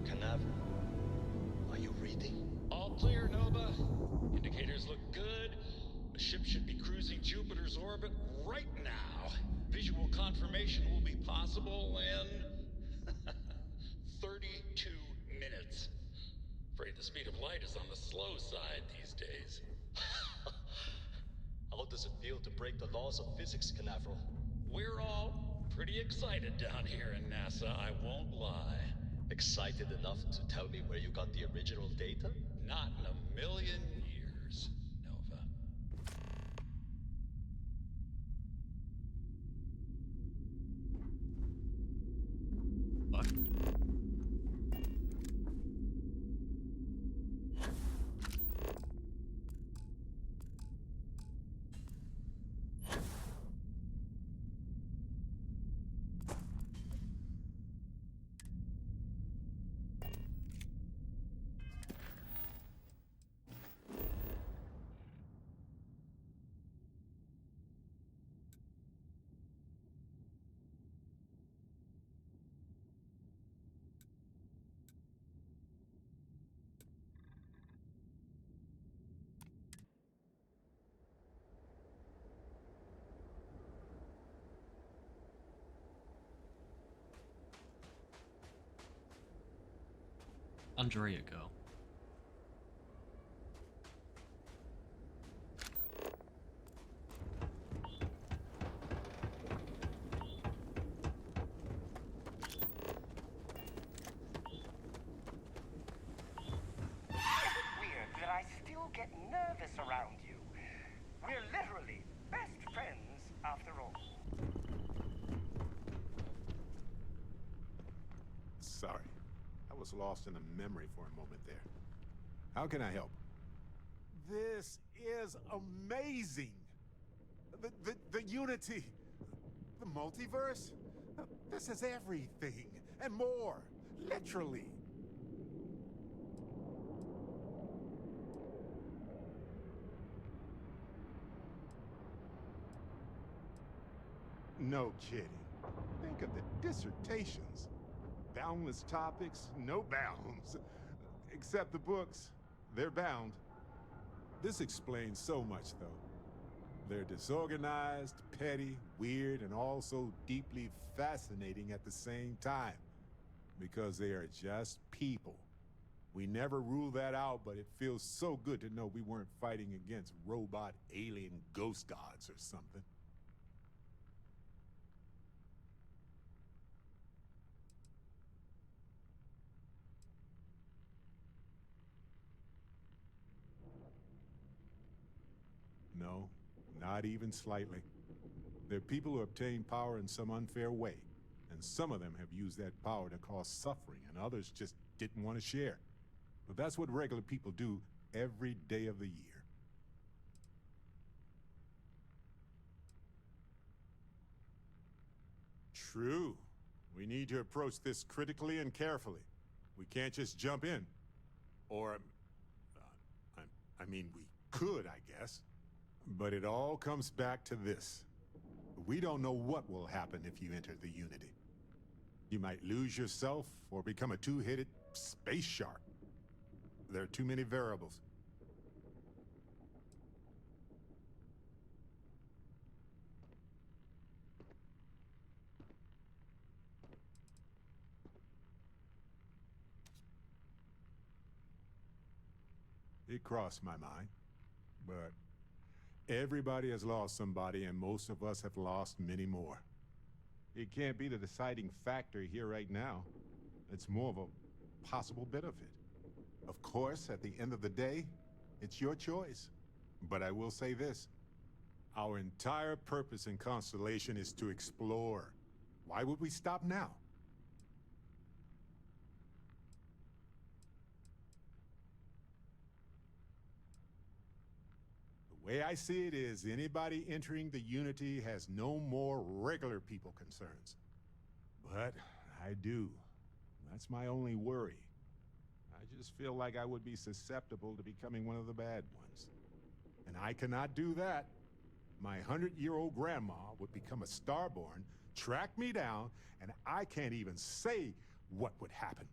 Canaveral, are you reading? All clear, Nova. Indicators look good. The ship should be cruising Jupiter's orbit right now. Visual confirmation will be possible in 32 minutes. Afraid the speed of light is on the slow side these days. How does it feel to break the laws of physics, Canaveral? We're all pretty excited down here in NASA, I won't lie. Excited enough to tell me where you got the original data? Not in a million years, Nova. Fuck. Andrea go. Weird that I still get nervous around you. We're literally best friends after all. Sorry. I was lost in a memory for a moment there. How can I help? This is amazing! The unity! The multiverse! This is everything, and more! Literally! No kidding. Think of the dissertations. Boundless topics, no bounds. Except the books, they're bound. This explains so much, though. They're disorganized, petty, weird, and also deeply fascinating at the same time. Because they are just people. We never rule that out, but it feels so good to know we weren't fighting against robot alien ghost gods or something. No, not even slightly. They're people who obtain power in some unfair way, and some of them have used that power to cause suffering, and others just didn't want to share. But that's what regular people do every day of the year. True. We need to approach this critically and carefully. We can't just jump in. Or, I mean, we could, I guess. But it all comes back to this. We don't know what will happen if you enter the Unity. You might lose yourself or become a two-headed space shark. There are too many variables. It crossed my mind, but everybody has lost somebody, and most of us have lost many more. It can't be the deciding factor here right now. It's more of a possible benefit. Of course, at the end of the day, it's your choice. But I will say this. Our entire purpose in Constellation is to explore. Why would we stop now? The way I see it is, anybody entering the Unity has no more regular people concerns. But I do. That's my only worry. I just feel like I would be susceptible to becoming one of the bad ones. And I cannot do that my 100-year-old grandma would become a starborn, track me down, and I can't even say what would happen.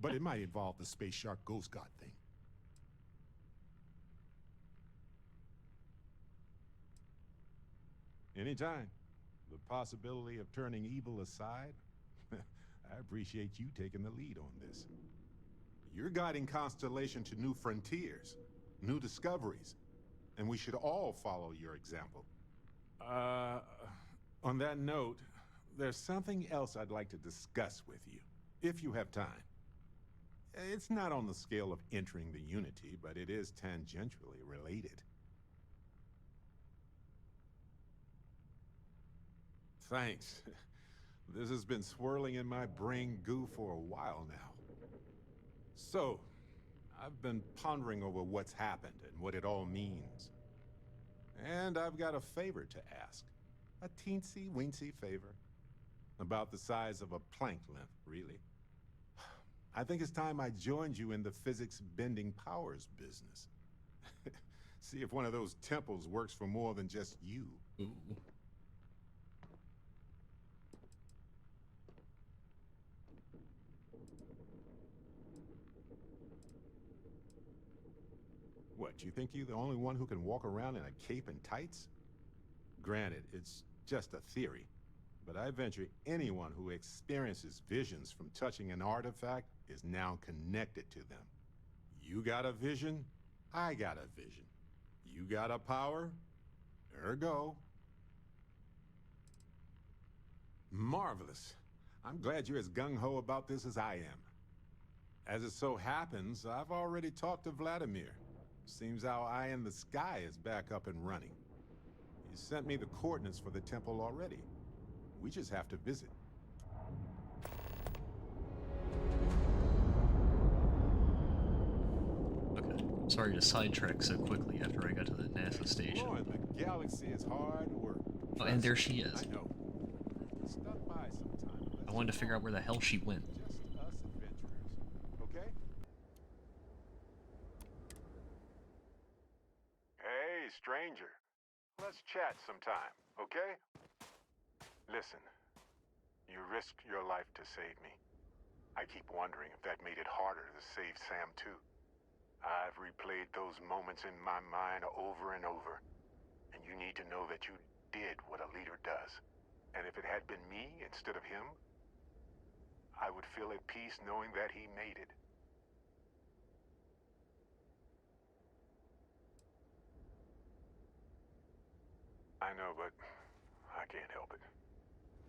But it might involve the space shark ghost god thing. Anytime. The possibility of turning evil aside, I appreciate you taking the lead on this. You're guiding Constellation to new frontiers, new discoveries, and we should all follow your example. On that note, there's something else I'd like to discuss with you, if you have time. It's not on the scale of entering the Unity, but it is tangentially related. Thanks. This has been swirling in my brain goo for a while now. So, I've been pondering over what's happened and what it all means. And I've got a favor to ask. A teensy-weensy favor. About the size of a plank length, really. I think it's time I joined you in the physics-bending powers business. See if one of those temples works for more than just you. Ooh. What, you think you're the only one who can walk around in a cape and tights? Granted, it's just a theory, but I venture anyone who experiences visions from touching an artifact is now connected to them. You got a vision, I got a vision. You got a power, ergo. Marvelous. I'm glad you're as gung-ho about this as I am. As it so happens, I've already talked to Vladimir. Seems our eye in the sky is back up and running. He sent me the coordinates for the temple already. We just have to visit. Okay. Sorry to sidetrack so quickly after I got to the NASA station. Exploring the galaxy is hard work. Oh, and there she is. I know. Stop by sometime. I wanted to figure out where the hell she went. Just us adventurers, okay? Hey, stranger. Let's chat sometime, okay? Listen, you risked your life to save me. I keep wondering if that made it harder to save Sam too. I've replayed those moments in my mind over and over. And you need to know that you did what a leader does. And if it had been me instead of him, I would feel at peace knowing that he made it. I know, but I can't help it.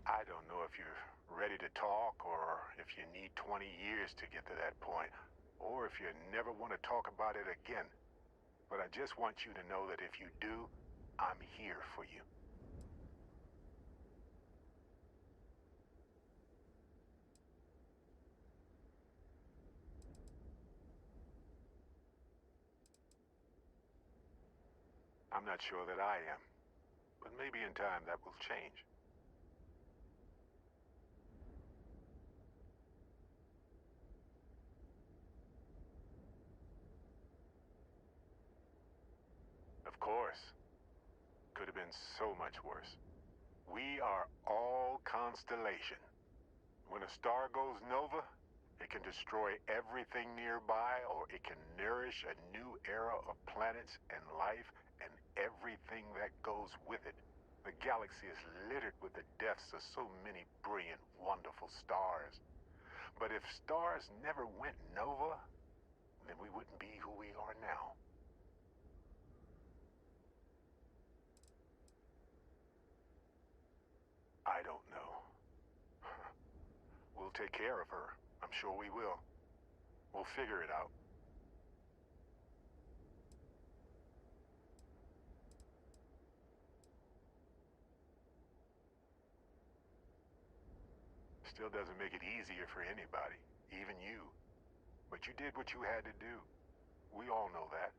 I don't know if you're ready to talk, or if you need 20 years to get to that point, or if you never want to talk about it again. But I just want you to know that if you do, I'm here for you. I'm not sure that I am, but maybe in time that will change. Of course. Could have been so much worse. We are all Constellation. When a star goes nova, it can destroy everything nearby, or it can nourish a new era of planets and life and everything that goes with it. The galaxy is littered with the deaths of so many brilliant, wonderful stars. But if stars never went nova, then we wouldn't be who we are now. I don't know. We'll take care of her. I'm sure we will. We'll figure it out. Still doesn't make it easier for anybody, even you. But you did what you had to do. We all know that.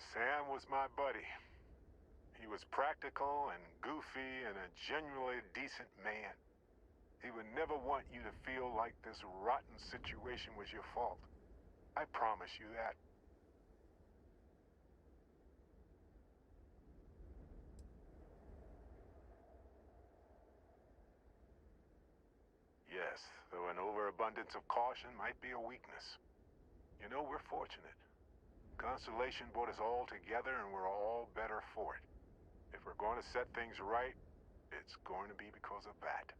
Sam was my buddy. He was practical and goofy and a genuinely decent man. He would never want you to feel like this rotten situation was your fault. I promise you that. Yes, though an overabundance of caution might be a weakness. You know, we're fortunate. Constellation brought us all together and we're all better for it. If we're going to set things right, it's going to be because of that.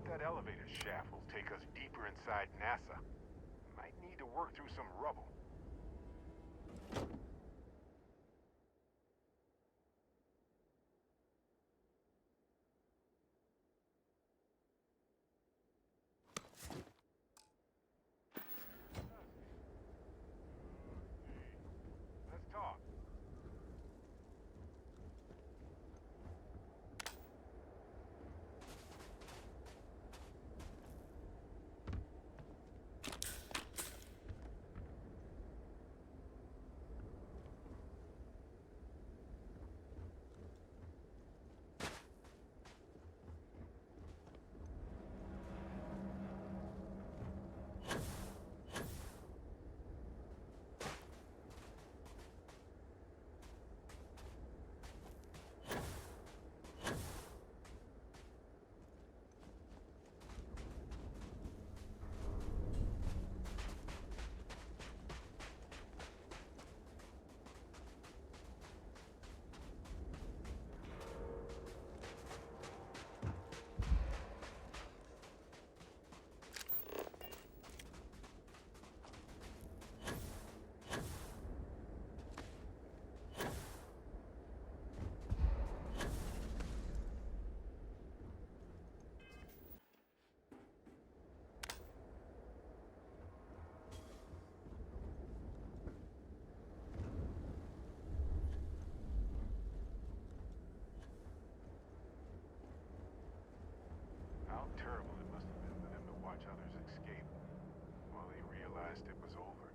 That elevator shaft will take us deeper inside NASA. Might need to work through some rubble. Let's talk. How terrible it must have been for them to watch others escape while they realized it was over.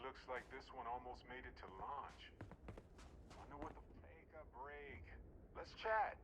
Looks like this one almost made it to launch. Wonder what the... Take a break. Let's chat.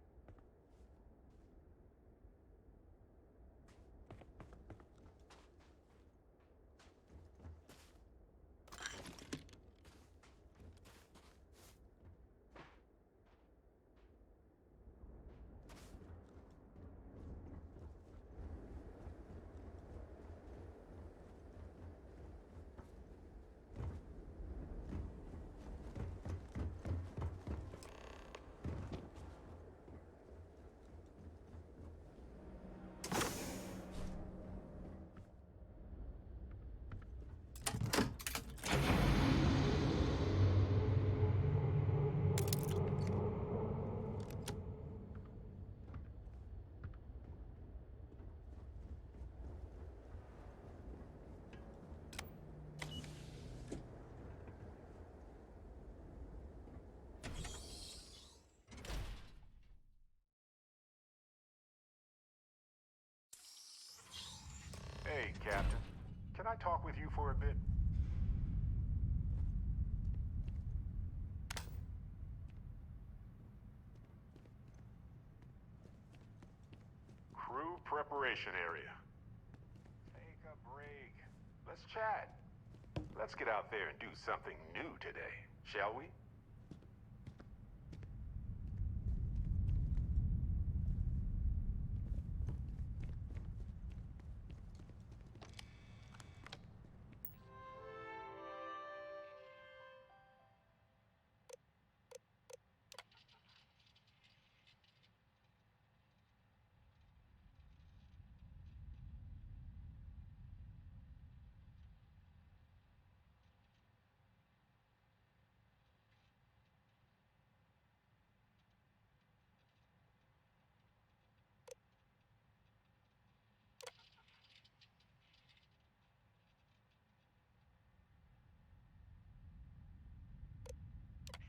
Hey, Captain. Can I talk with you for a bit? Crew preparation area. Take a break. Let's chat. Let's get out there and do something new today, shall we?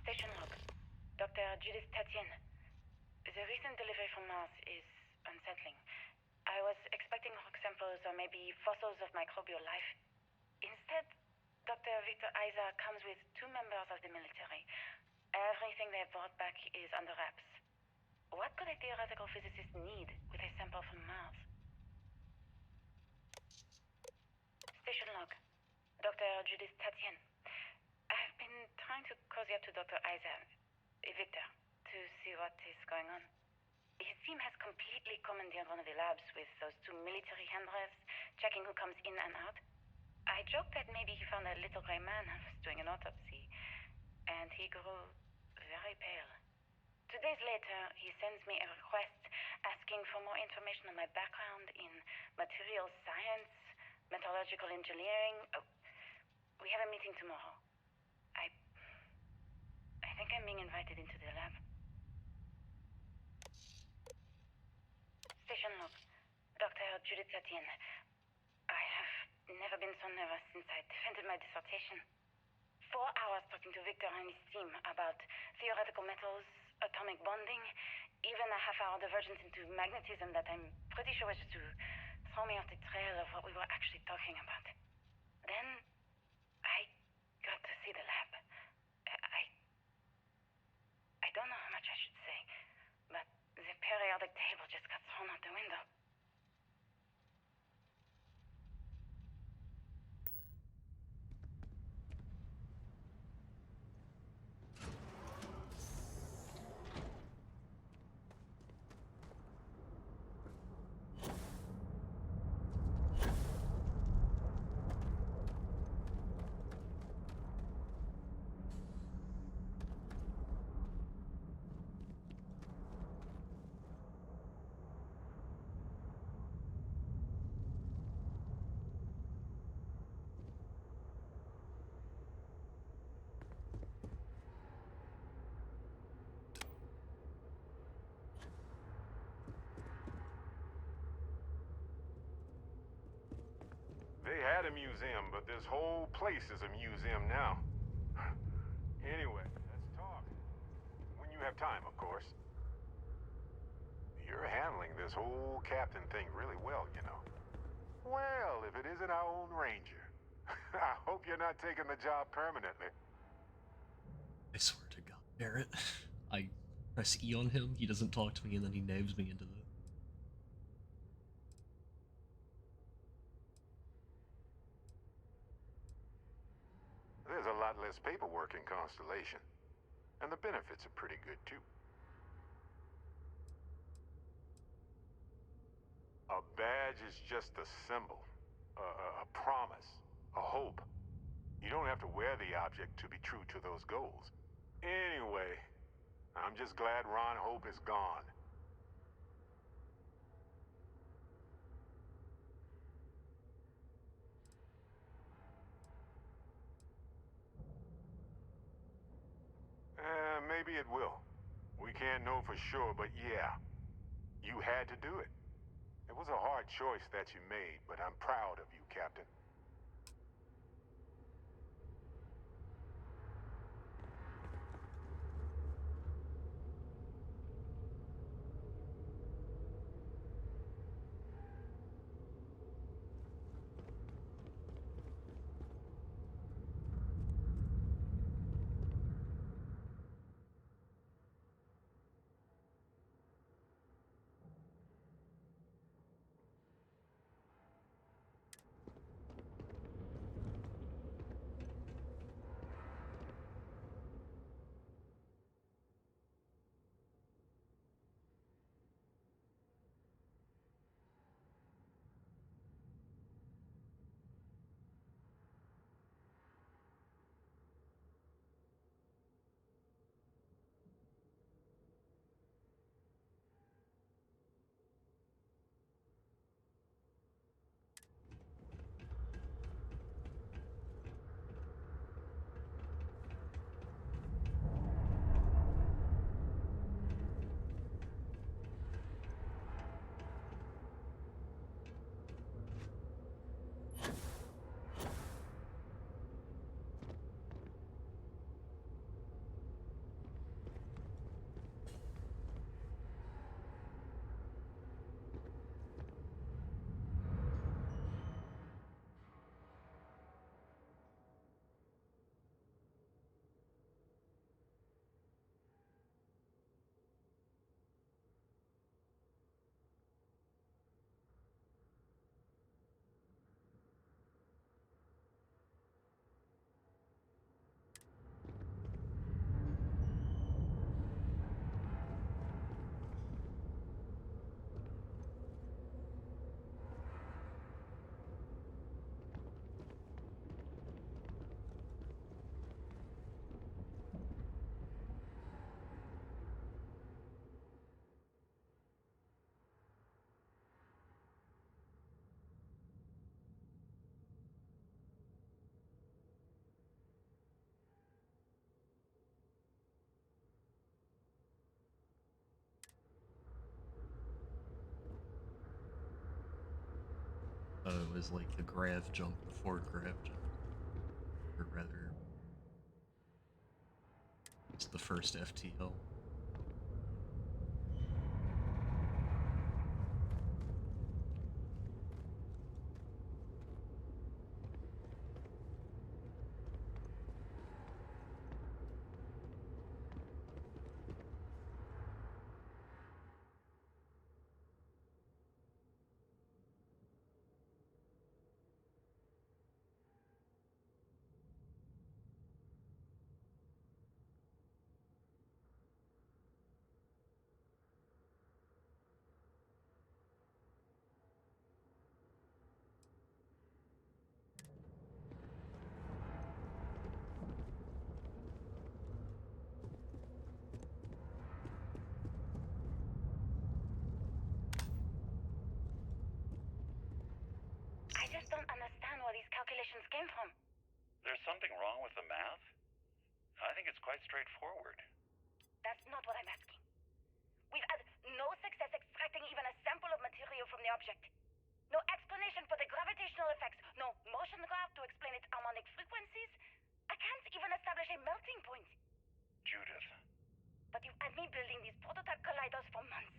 Station log. Dr. Judith Tatien. The recent delivery from Mars is unsettling. I was expecting rock samples or maybe fossils of microbial life. Instead, Dr. Victor Isa comes with 2 members of the military. Everything they brought back is under wraps. What could a theoretical physicist need with a sample from Mars? Station log. Dr. Judith Tatien. I've been trying to cozy up to Dr. Isa, Victor, to see what is going on. His team has completely commandeered one of the labs with those 2 military handlers, checking who comes in and out. I joked that maybe he found a little gray man I was doing an autopsy, and he grew very pale. 2 days later, he sends me a request asking for more information on my background in material science, metallurgical engineering. Oh, we have a meeting tomorrow. I think I'm being invited into the lab. Station log. Dr. Judith Tatien. I have never been so nervous since I defended my dissertation. 4 hours talking to Victor and his team about theoretical metals, atomic bonding, even a half-hour divergence into magnetism that I'm pretty sure was just to throw me off the trail of what we were actually talking about. Then, I got to see the lab. I don't know how much I should say, but the periodic table just got thrown out the window. They had a museum, but this whole place is a museum now. Anyway, let's talk. When you have time, of course. You're handling this whole captain thing really well, you know. Well, if it isn't our own ranger. I hope you're not taking the job permanently. I swear to God, Barrett. I press E on him, he doesn't talk to me, and then he nabs me into the... There's a lot less paperwork in Constellation. And the benefits are pretty good, too. A badge is just a symbol. A promise. A hope. You don't have to wear the object to be true to those goals. Anyway, I'm just glad Ron Hope is gone. Maybe it will. We can't know for sure, but yeah. You had to do it. It was a hard choice that you made, but I'm proud of you, Captain. It was like the grav jump before grav jump. Or rather, it's the first FTL. I just don't understand where these calculations came from. There's something wrong with the math? I think it's quite straightforward. That's not what I'm asking. We've had no success extracting even a sample of material from the object. No explanation for the gravitational effects. No motion graph to explain its harmonic frequencies. I can't even establish a melting point. Judith. But you've had me building these prototype colliders for months.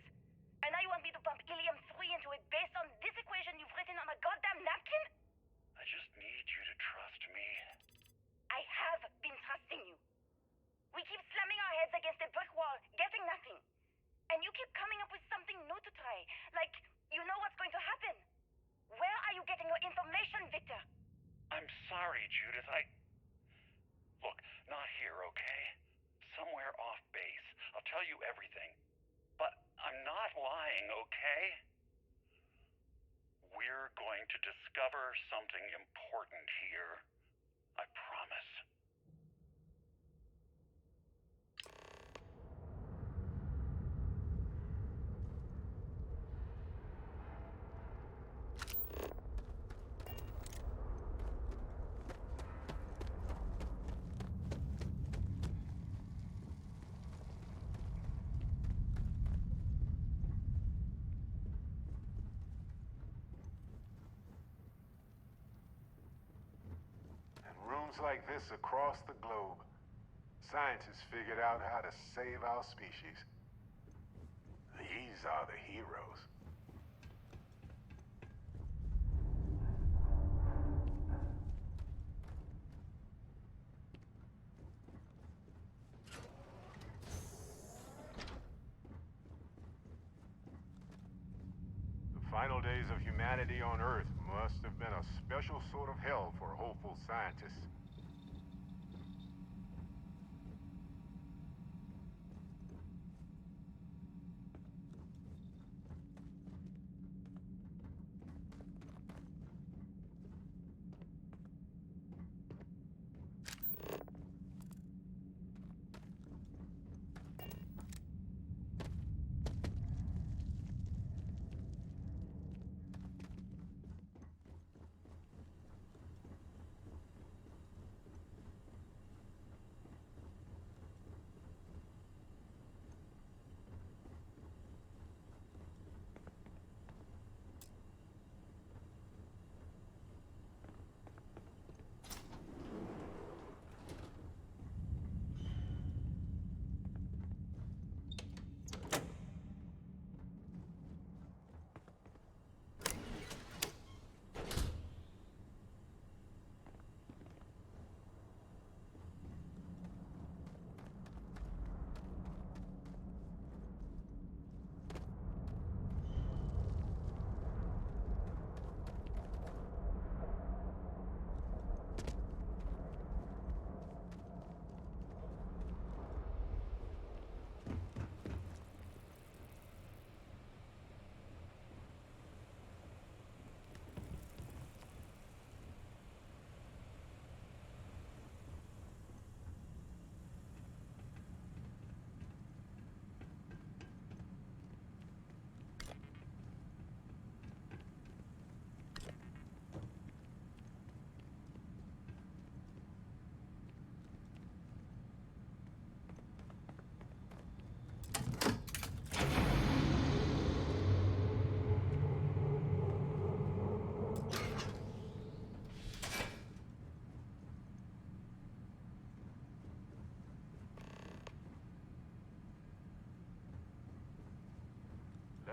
And now you want me to pump helium-3 into it based on this equation you've written on a goddamn napkin? I just need you to trust me. I have been trusting you. We keep slamming our heads against a brick wall, getting nothing. And you keep coming up with something new to try. Like, you know what's going to happen. Where are you getting your information, Victor? I'm sorry, Judith. Look, not here, okay? Somewhere off base. I'll tell you everything. But I'm not lying, okay? We're going to discover something important here. I promise. Rooms like this across the globe, scientists figured out how to save our species. These are the heroes. The final days of humanity on Earth must have been a special sort of hell for hopeful scientists.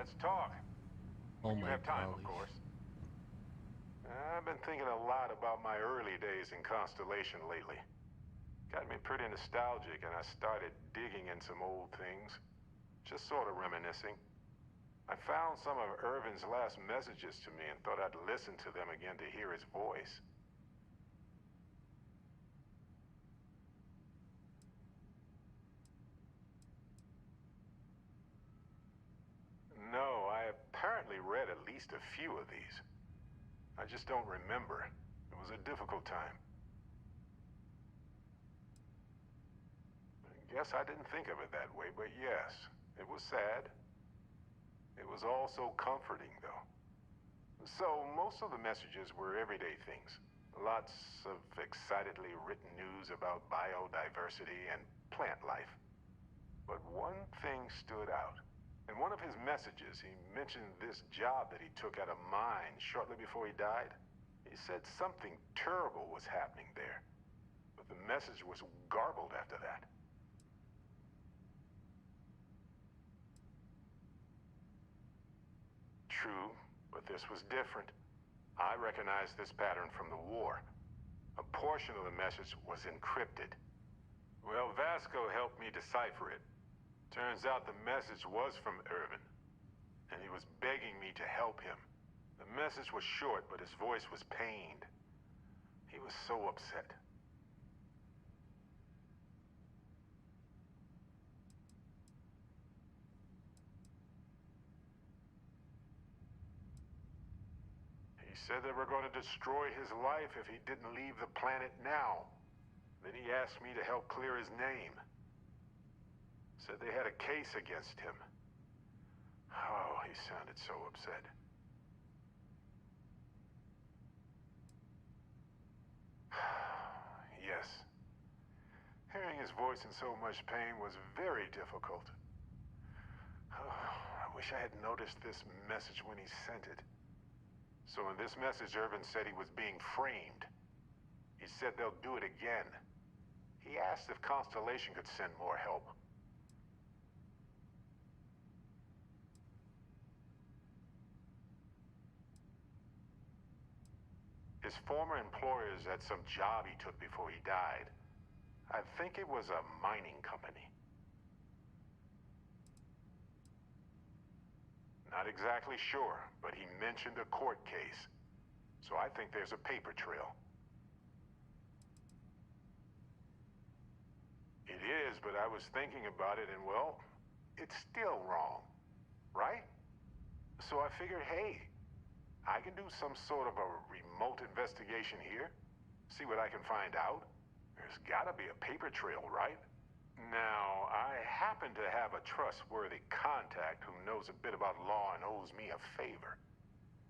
let's talk. Oh When you my have time, golly. of course. I've been thinking a lot about my early days in Constellation lately. Got me pretty nostalgic, and I started digging in some old things. Just sort of reminiscing. I found some of Irvin's last messages to me and thought I'd listen to them again to hear his voice. No, I apparently read at least a few of these. I just don't remember. It was a difficult time. I guess I didn't think of it that way, but yes, it was sad. It was also comforting, though. So, most of the messages were everyday things. Lots of excitedly written news about biodiversity and plant life. But one thing stood out. In one of his messages, he mentioned this job that he took at a mine shortly before he died. He said something terrible was happening there, but the message was garbled after that. True, but this was different. I recognized this pattern from the war. A portion of the message was encrypted. Well, Vasco helped me decipher it. Turns out the message was from Irvin, and he was begging me to help him. The message was short, but his voice was pained. He was so upset. He said they were going to destroy his life if he didn't leave the planet now. Then he asked me to help clear his name. Said they had a case against him. Oh, he sounded so upset. Yes. Hearing his voice in so much pain was very difficult. I wish I had noticed this message when he sent it. So in this message, Irvin said he was being framed. He said they'll do it again. He asked if Constellation could send more help. His former employers had some job he took before he died. I think it was a mining company. Not exactly sure, but he mentioned a court case. So I think there's a paper trail. It is, but I was thinking about it and, well, it's still wrong, right? So I figured, hey, I can do some sort of a remote investigation here. See what I can find out. There's gotta be a paper trail, right? Now, I happen to have a trustworthy contact who knows a bit about law and owes me a favor.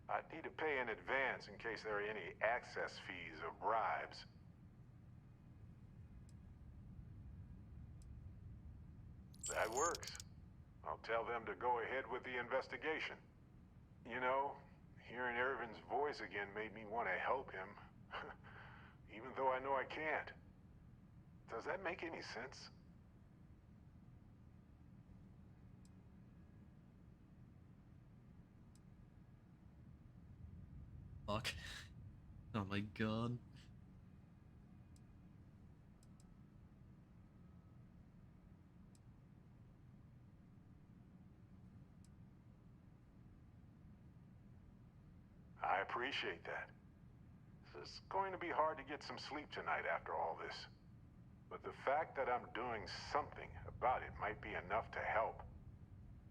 I'd need to pay in advance in case there are any access fees or bribes. That works. I'll tell them to go ahead with the investigation. You know, hearing Irvin's voice again made me want to help him, even though I know I can't. Does that make any sense? Fuck. Oh my god. I appreciate that. It's going to be hard to get some sleep tonight after all this. But the fact that I'm doing something about it might be enough to help.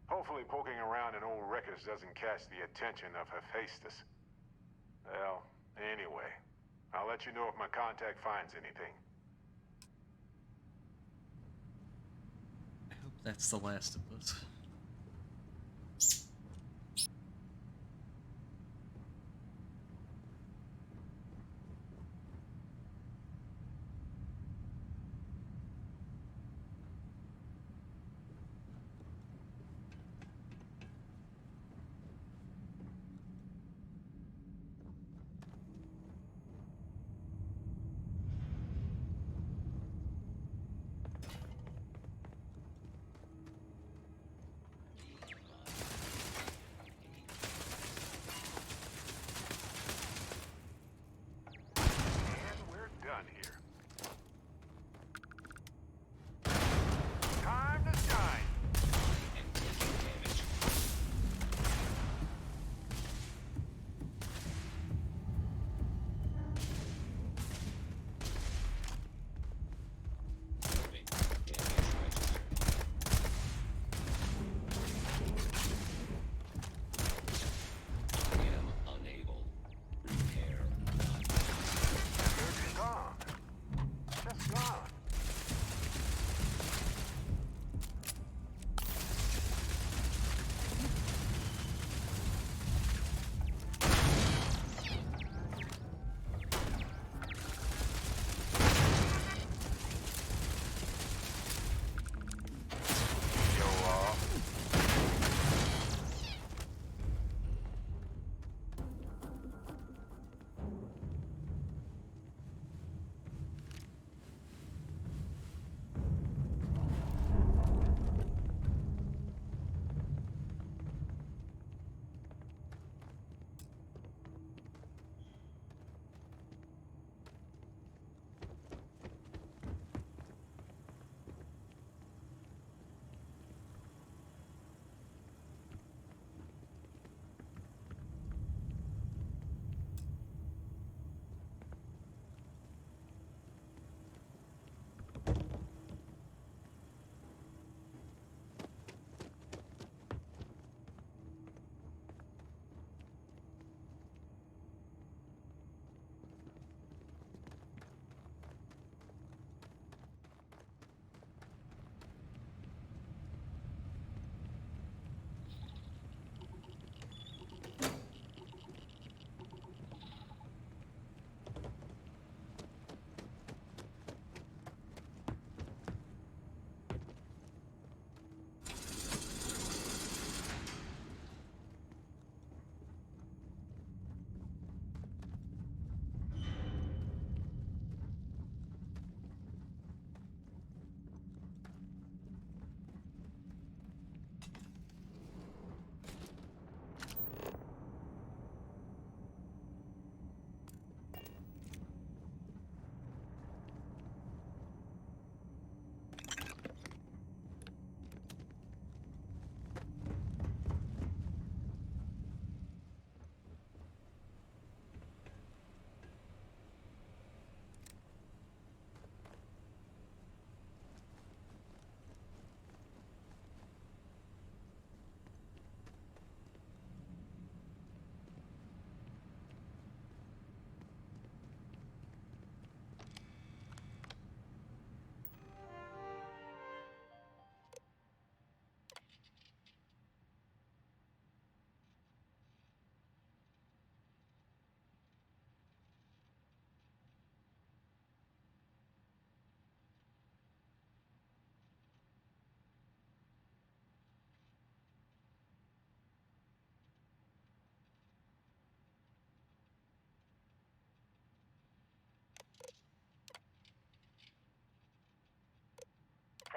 Hopefully poking around in old records doesn't catch the attention of Hephaestus. Well, anyway, I'll let you know if my contact finds anything. I hope that's the last of us.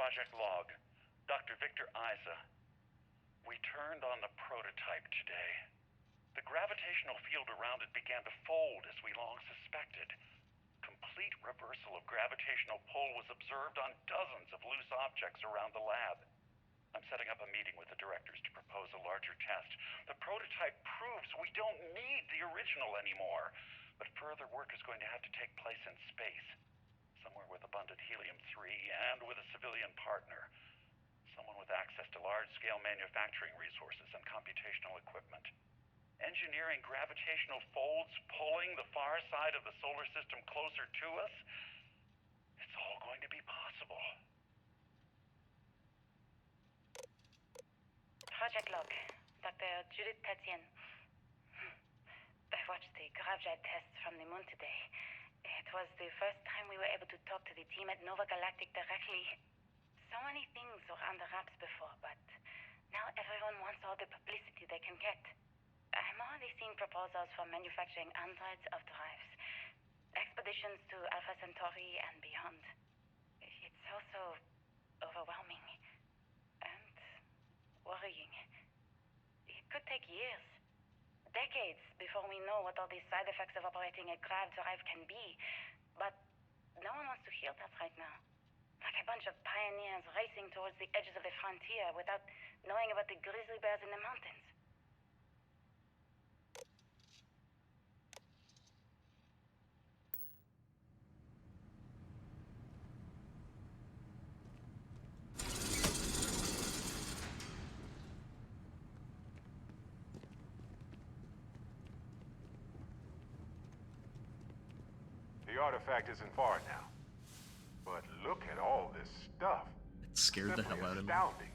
Project log. Dr. Victor Isa. We turned on the prototype today. The gravitational field around it began to fold as we long suspected. Complete reversal of gravitational pull was observed on dozens of loose objects around the lab. I'm setting up a meeting with the directors to propose a larger test. The prototype proves we don't need the original anymore, but further work is going to have to take place in space. Somewhere with abundant helium-3 and with a civilian partner. Someone with access to large-scale manufacturing resources and computational equipment. Engineering gravitational folds pulling the far side of the solar system closer to us? It's all going to be possible. Project log. Dr. Judith Tatian. I watched the gravjet tests from the moon today. It was the first time we were able to talk to the team at Nova Galactic directly. So many things were under wraps before, but now everyone wants all the publicity they can get. I'm already seeing proposals for manufacturing androids of drives. Expeditions to Alpha Centauri and beyond. It's also overwhelming. And worrying. It could take years. Decades before we know what all the side effects of operating a grav drive can be. But no one wants to hear that right now. Like a bunch of pioneers racing towards the edges of the frontier without knowing about the grizzly bears in the mountains. The artifact isn't far now. But look at all this stuff. It scared the hell out of me. Astounding.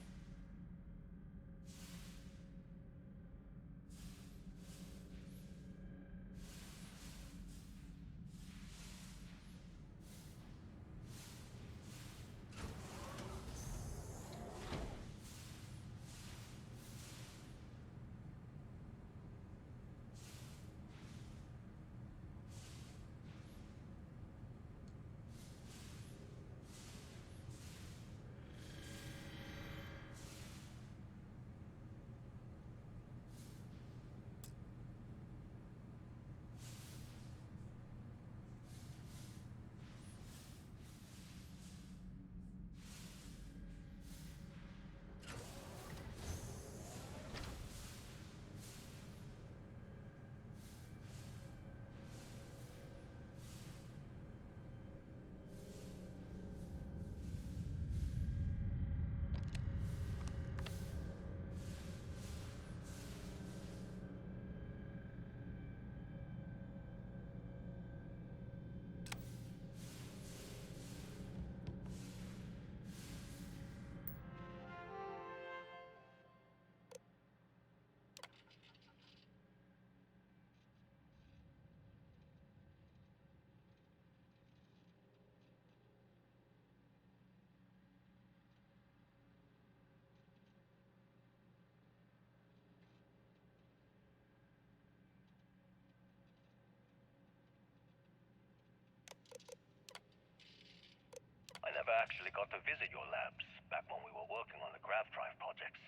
I never actually got to visit your labs back when we were working on the grav drive projects.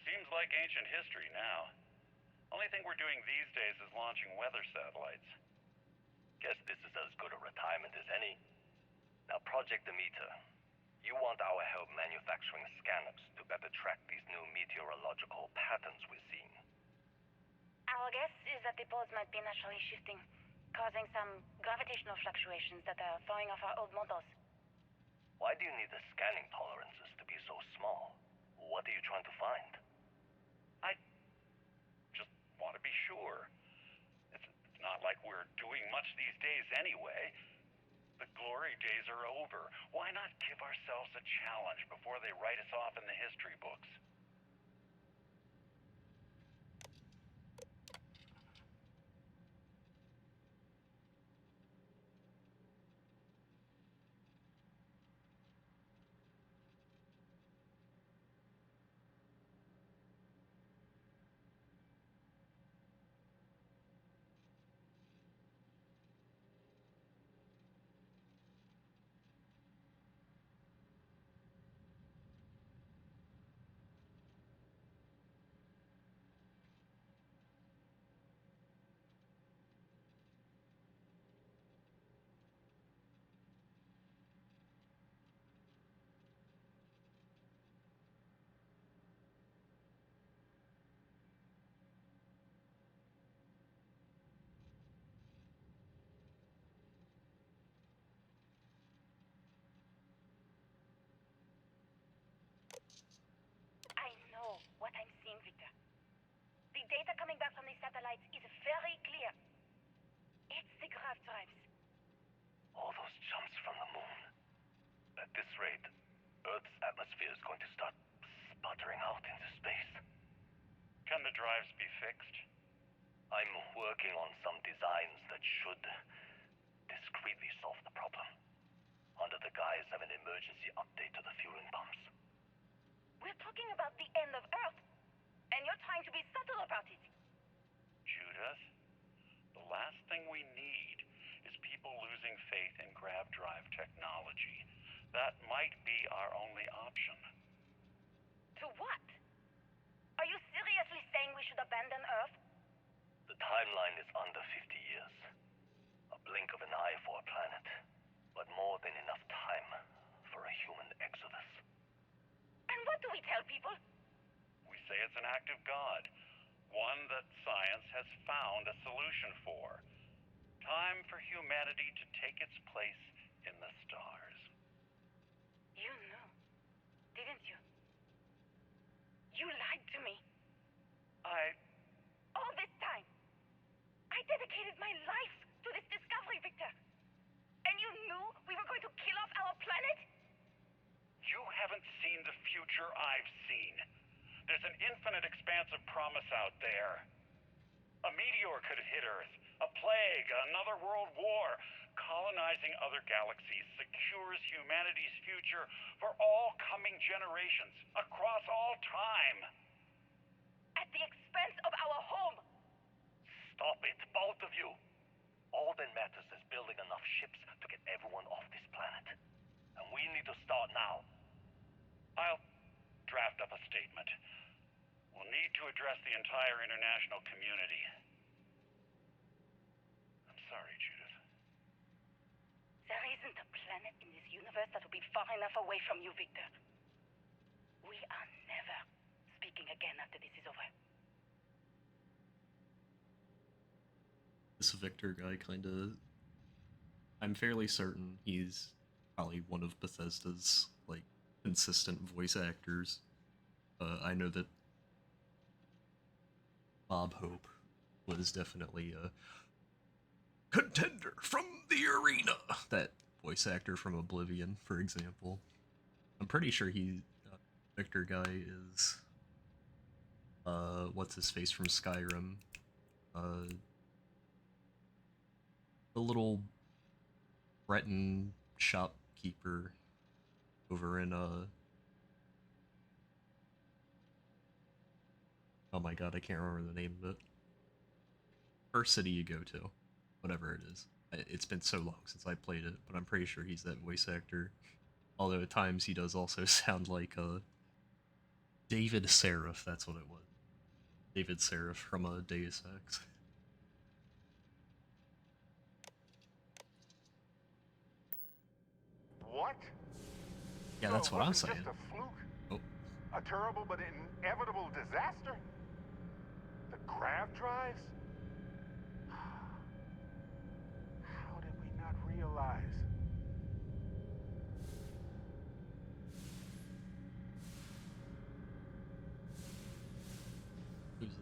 Seems like ancient history now. Only thing we're doing these days is launching weather satellites. Guess this is as good a retirement as any. Now, Project Emitter, you want our help manufacturing scanners to better track these new meteorological patterns we're seeing. Our guess is that the poles might be naturally shifting, causing some gravitational fluctuations that are throwing off our old models. Why do you need the scanning tolerances to be so small? What are you trying to find? I just want to be sure. It's not like we're doing much these days anyway. The glory days are over. Why not give ourselves a challenge before they write us off in the history books? data coming back from the satellites is very clear. It's the grav drives. All those jumps from the moon. At this rate, Earth's atmosphere is going to start sputtering out into space. Can the drives be fixed? I'm working on some designs that should discreetly solve the problem, under the guise of an emergency update to the fueling pumps. We're talking about the end of Earth, and you're trying to be subtle about it. Judith, the last thing we need is people losing faith in grav drive technology. That might be our only option. To what? Are you seriously saying we should abandon Earth? The timeline is under 50 years. A blink of an eye for a planet, but more than enough time for a human exodus. And what do we tell people? We say it's an act of God, one that science has found a solution for. Time for humanity to take its place in the stars. You knew, didn't you? You lied to me. All this time, I dedicated my life to this discovery, Victor. And you knew we were going to kill off our planet? You haven't seen the future I've seen. There's an infinite expanse of promise out there. A meteor could hit Earth, a plague, another world war. Colonizing other galaxies secures humanity's future for all coming generations, across all time. At the expense of our home. Stop it, both of you. All that matters is building enough ships to get everyone off this planet. And we need to start now. I'll draft up a statement. We'll need to address the entire international community. I'm sorry, Judith. There isn't a planet in this universe that will be far enough away from you, Victor. We are never speaking again after this is over. This Victor guy kinda... I'm fairly certain he's probably one of Bethesda's, like, consistent voice actors. I know that Bob Hope was definitely a contender from the arena. That voice actor from Oblivion, for example. I'm pretty sure Victor guy is, what's his face from Skyrim? The little Breton shopkeeper over in, oh my god, I can't remember the name of it. First city you go to. Whatever it is. It's been so long since I played it, but I'm pretty sure he's that voice actor. Although at times he does also sound like, David Seraph, that's what it was. David Seraph from, Deus Ex. What? Yeah, that's So what it I'm wasn't saying. just a fluke? Oh. A terrible but inevitable disaster? The grav drives? How did we not realize? Who's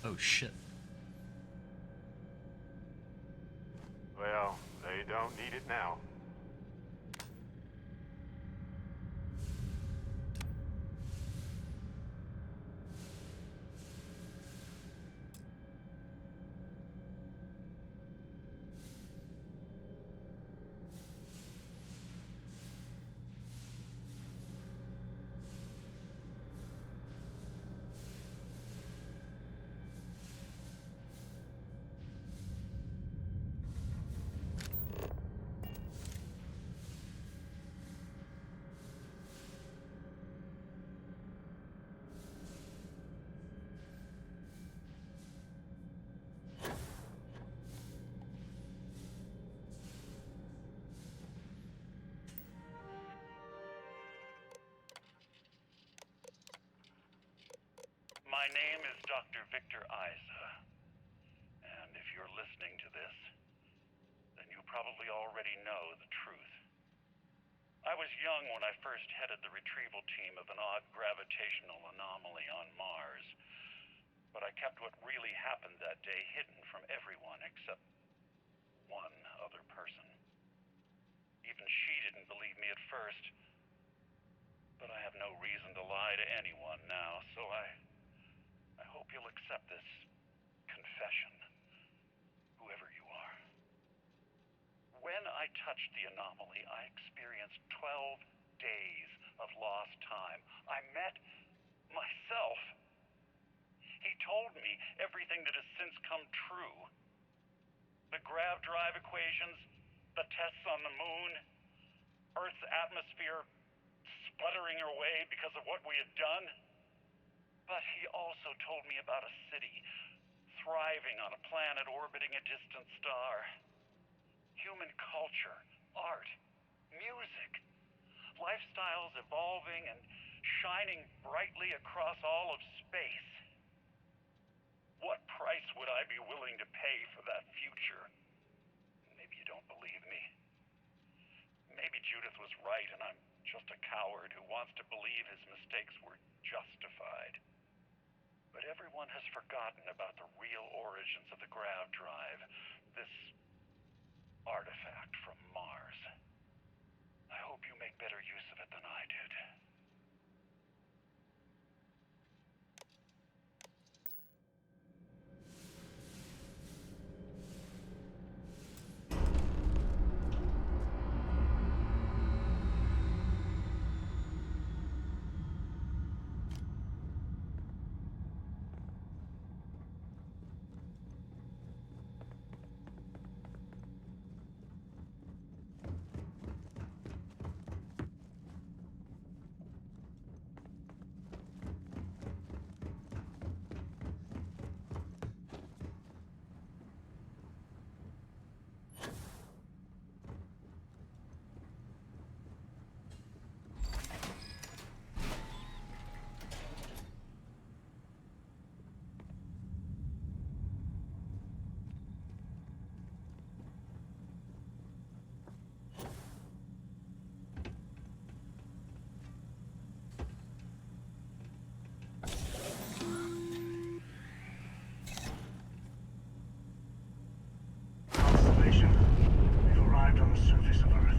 that? Oh shit. Well, they don't need it now. My name is Dr. Victor Isa. And if you're listening to this, then you probably already know the truth. I was young when I first headed the retrieval team of an odd gravitational anomaly on Mars. But I kept what really happened that day hidden from everyone except one other person. Even she didn't believe me at first. But I have no reason to lie to anyone now, so I hope you'll accept this confession, whoever you are. When I touched the anomaly, I experienced 12 days of lost time. I met myself. He told me everything that has since come true. The grav drive equations, the tests on the moon, Earth's atmosphere sputtering away because of what we had done. But he also told me about a city thriving on a planet orbiting a distant star. Human culture, art, music, lifestyles evolving and shining brightly across all of space. What price would I be willing to pay for that future? Maybe you don't believe me. Maybe Judith was right and I'm just a coward who wants to believe his mistakes were justified. But everyone has forgotten about the real origins of the grav drive, this artifact from Mars. I hope you make better use of it than I did. We've arrived on the surface of Earth.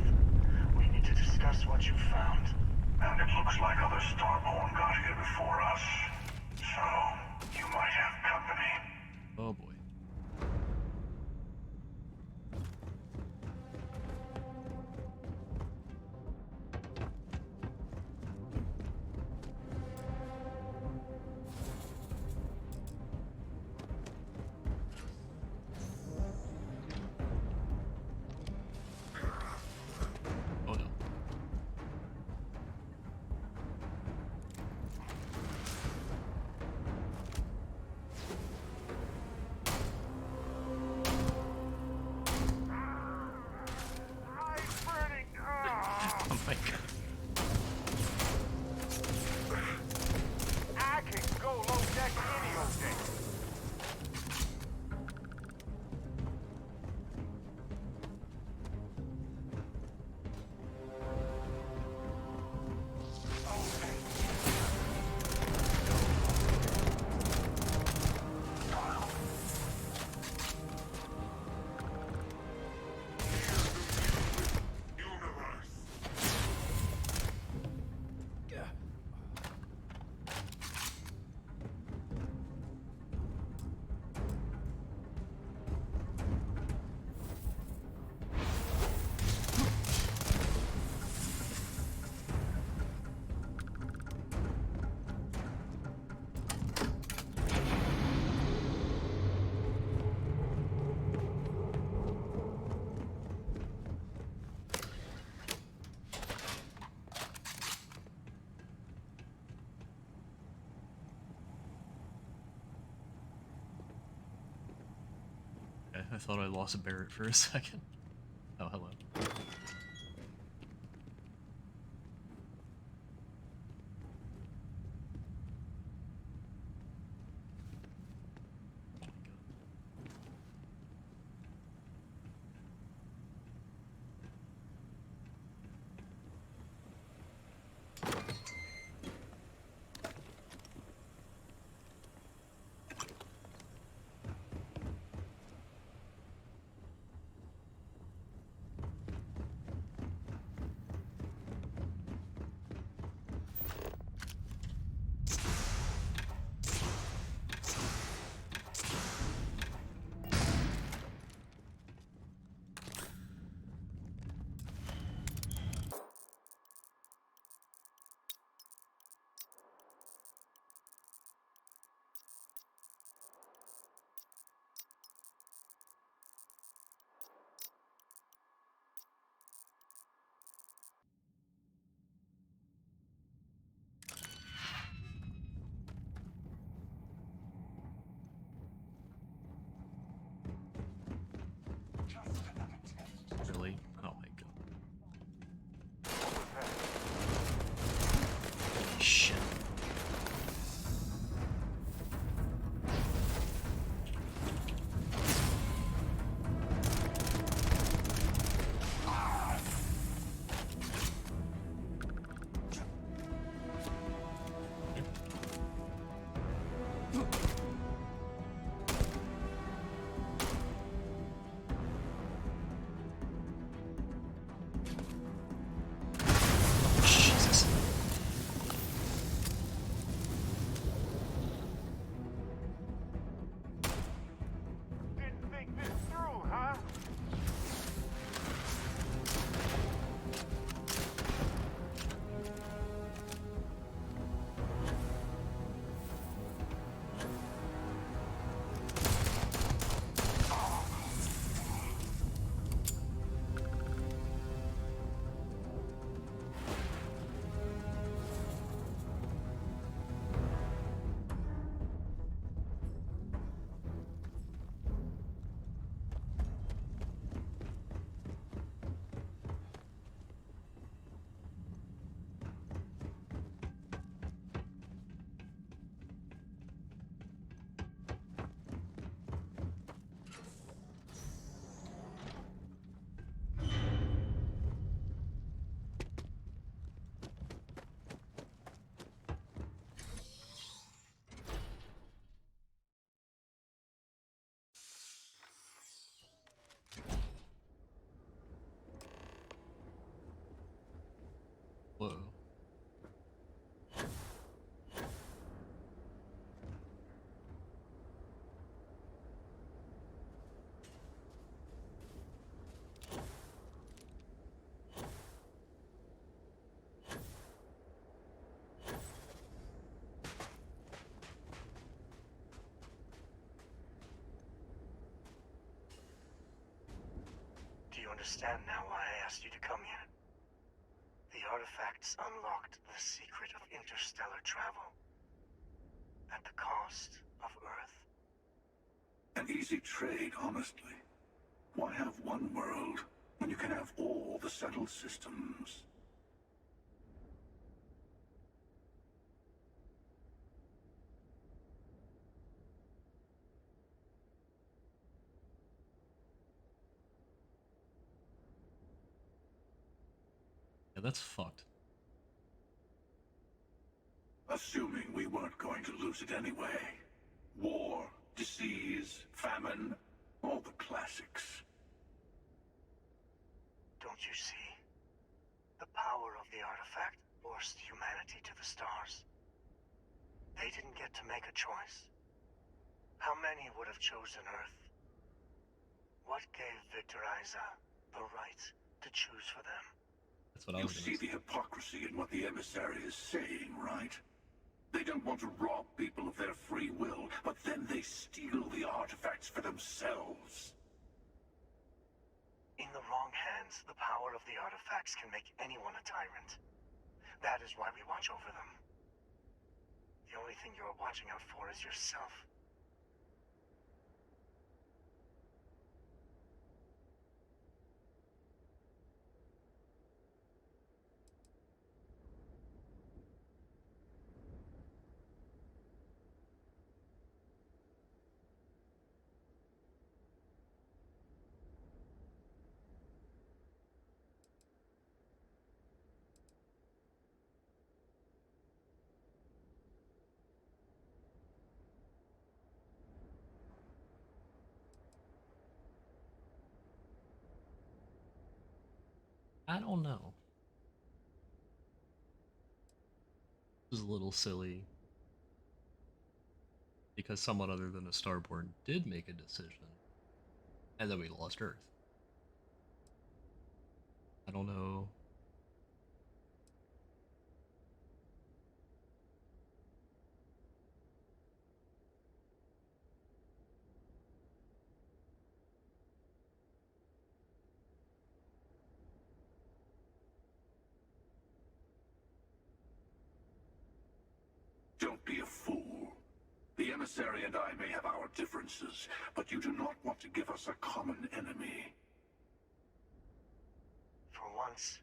We need to discuss what you've found. And it looks like other Starborn got here before us. So, you might have company. Oh boy. Oh no. Oh my god. I can go low deck any old day. Okay, I thought I lost Barrett for a second. Oh, hello. understand now why I asked you to come here. The artifacts unlocked the secret of interstellar travel. At the cost of Earth. An easy trade, honestly. Why have one world when you can have all the settled systems? Yeah, that's fucked. Assuming we weren't going to lose it anyway. War, disease, famine, all the classics. Don't you see? The power of the artifact forced humanity to the stars. They didn't get to make a choice. How many would have chosen Earth? What gave Victor Isa the right to choose for them? That's what I You was see the hypocrisy in what the Emissary is saying, right? They don't want to rob people of their free will, but then they steal the artifacts for themselves. In the wrong hands, the power of the artifacts can make anyone a tyrant. That is why we watch over them. The only thing you're watching out for is yourself. I don't know. It was a little silly. Because someone other than a Starborn did make a decision. And then we lost Earth. I don't know. Don't be a fool. The Emissary and I may have our differences, but you do not want to give us a common enemy. For once,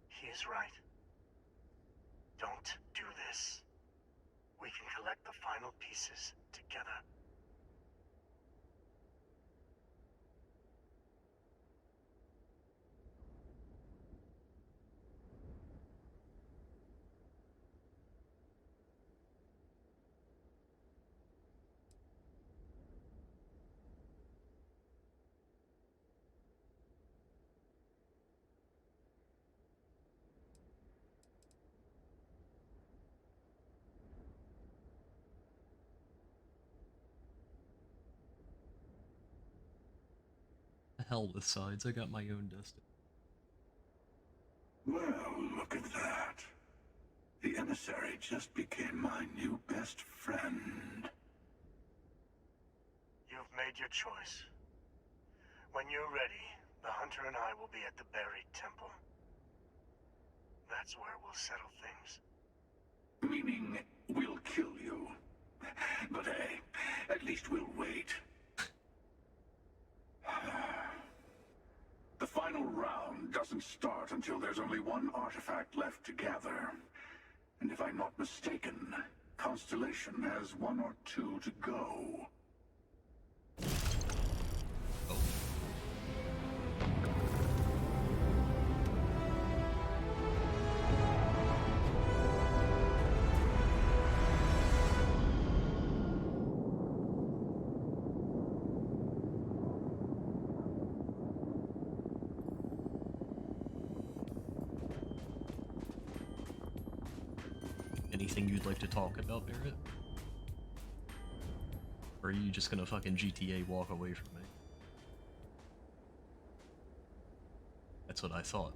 he is right. Don't do this. We can collect the final pieces together. The hell with sides, I got my own destiny. Well, look at that. The Emissary just became my new best friend. You've made your choice. When you're ready, the Hunter and I will be at the buried temple. That's where we'll settle things. Meaning, we'll kill you. But hey, at least we'll wait. The final round doesn't start until there's only one artifact left to gather. And if I'm not mistaken, Constellation has 1 or 2 to go. Anything you'd like to talk about, Barrett? Or are you just gonna fucking GTA walk away from me? That's what I thought.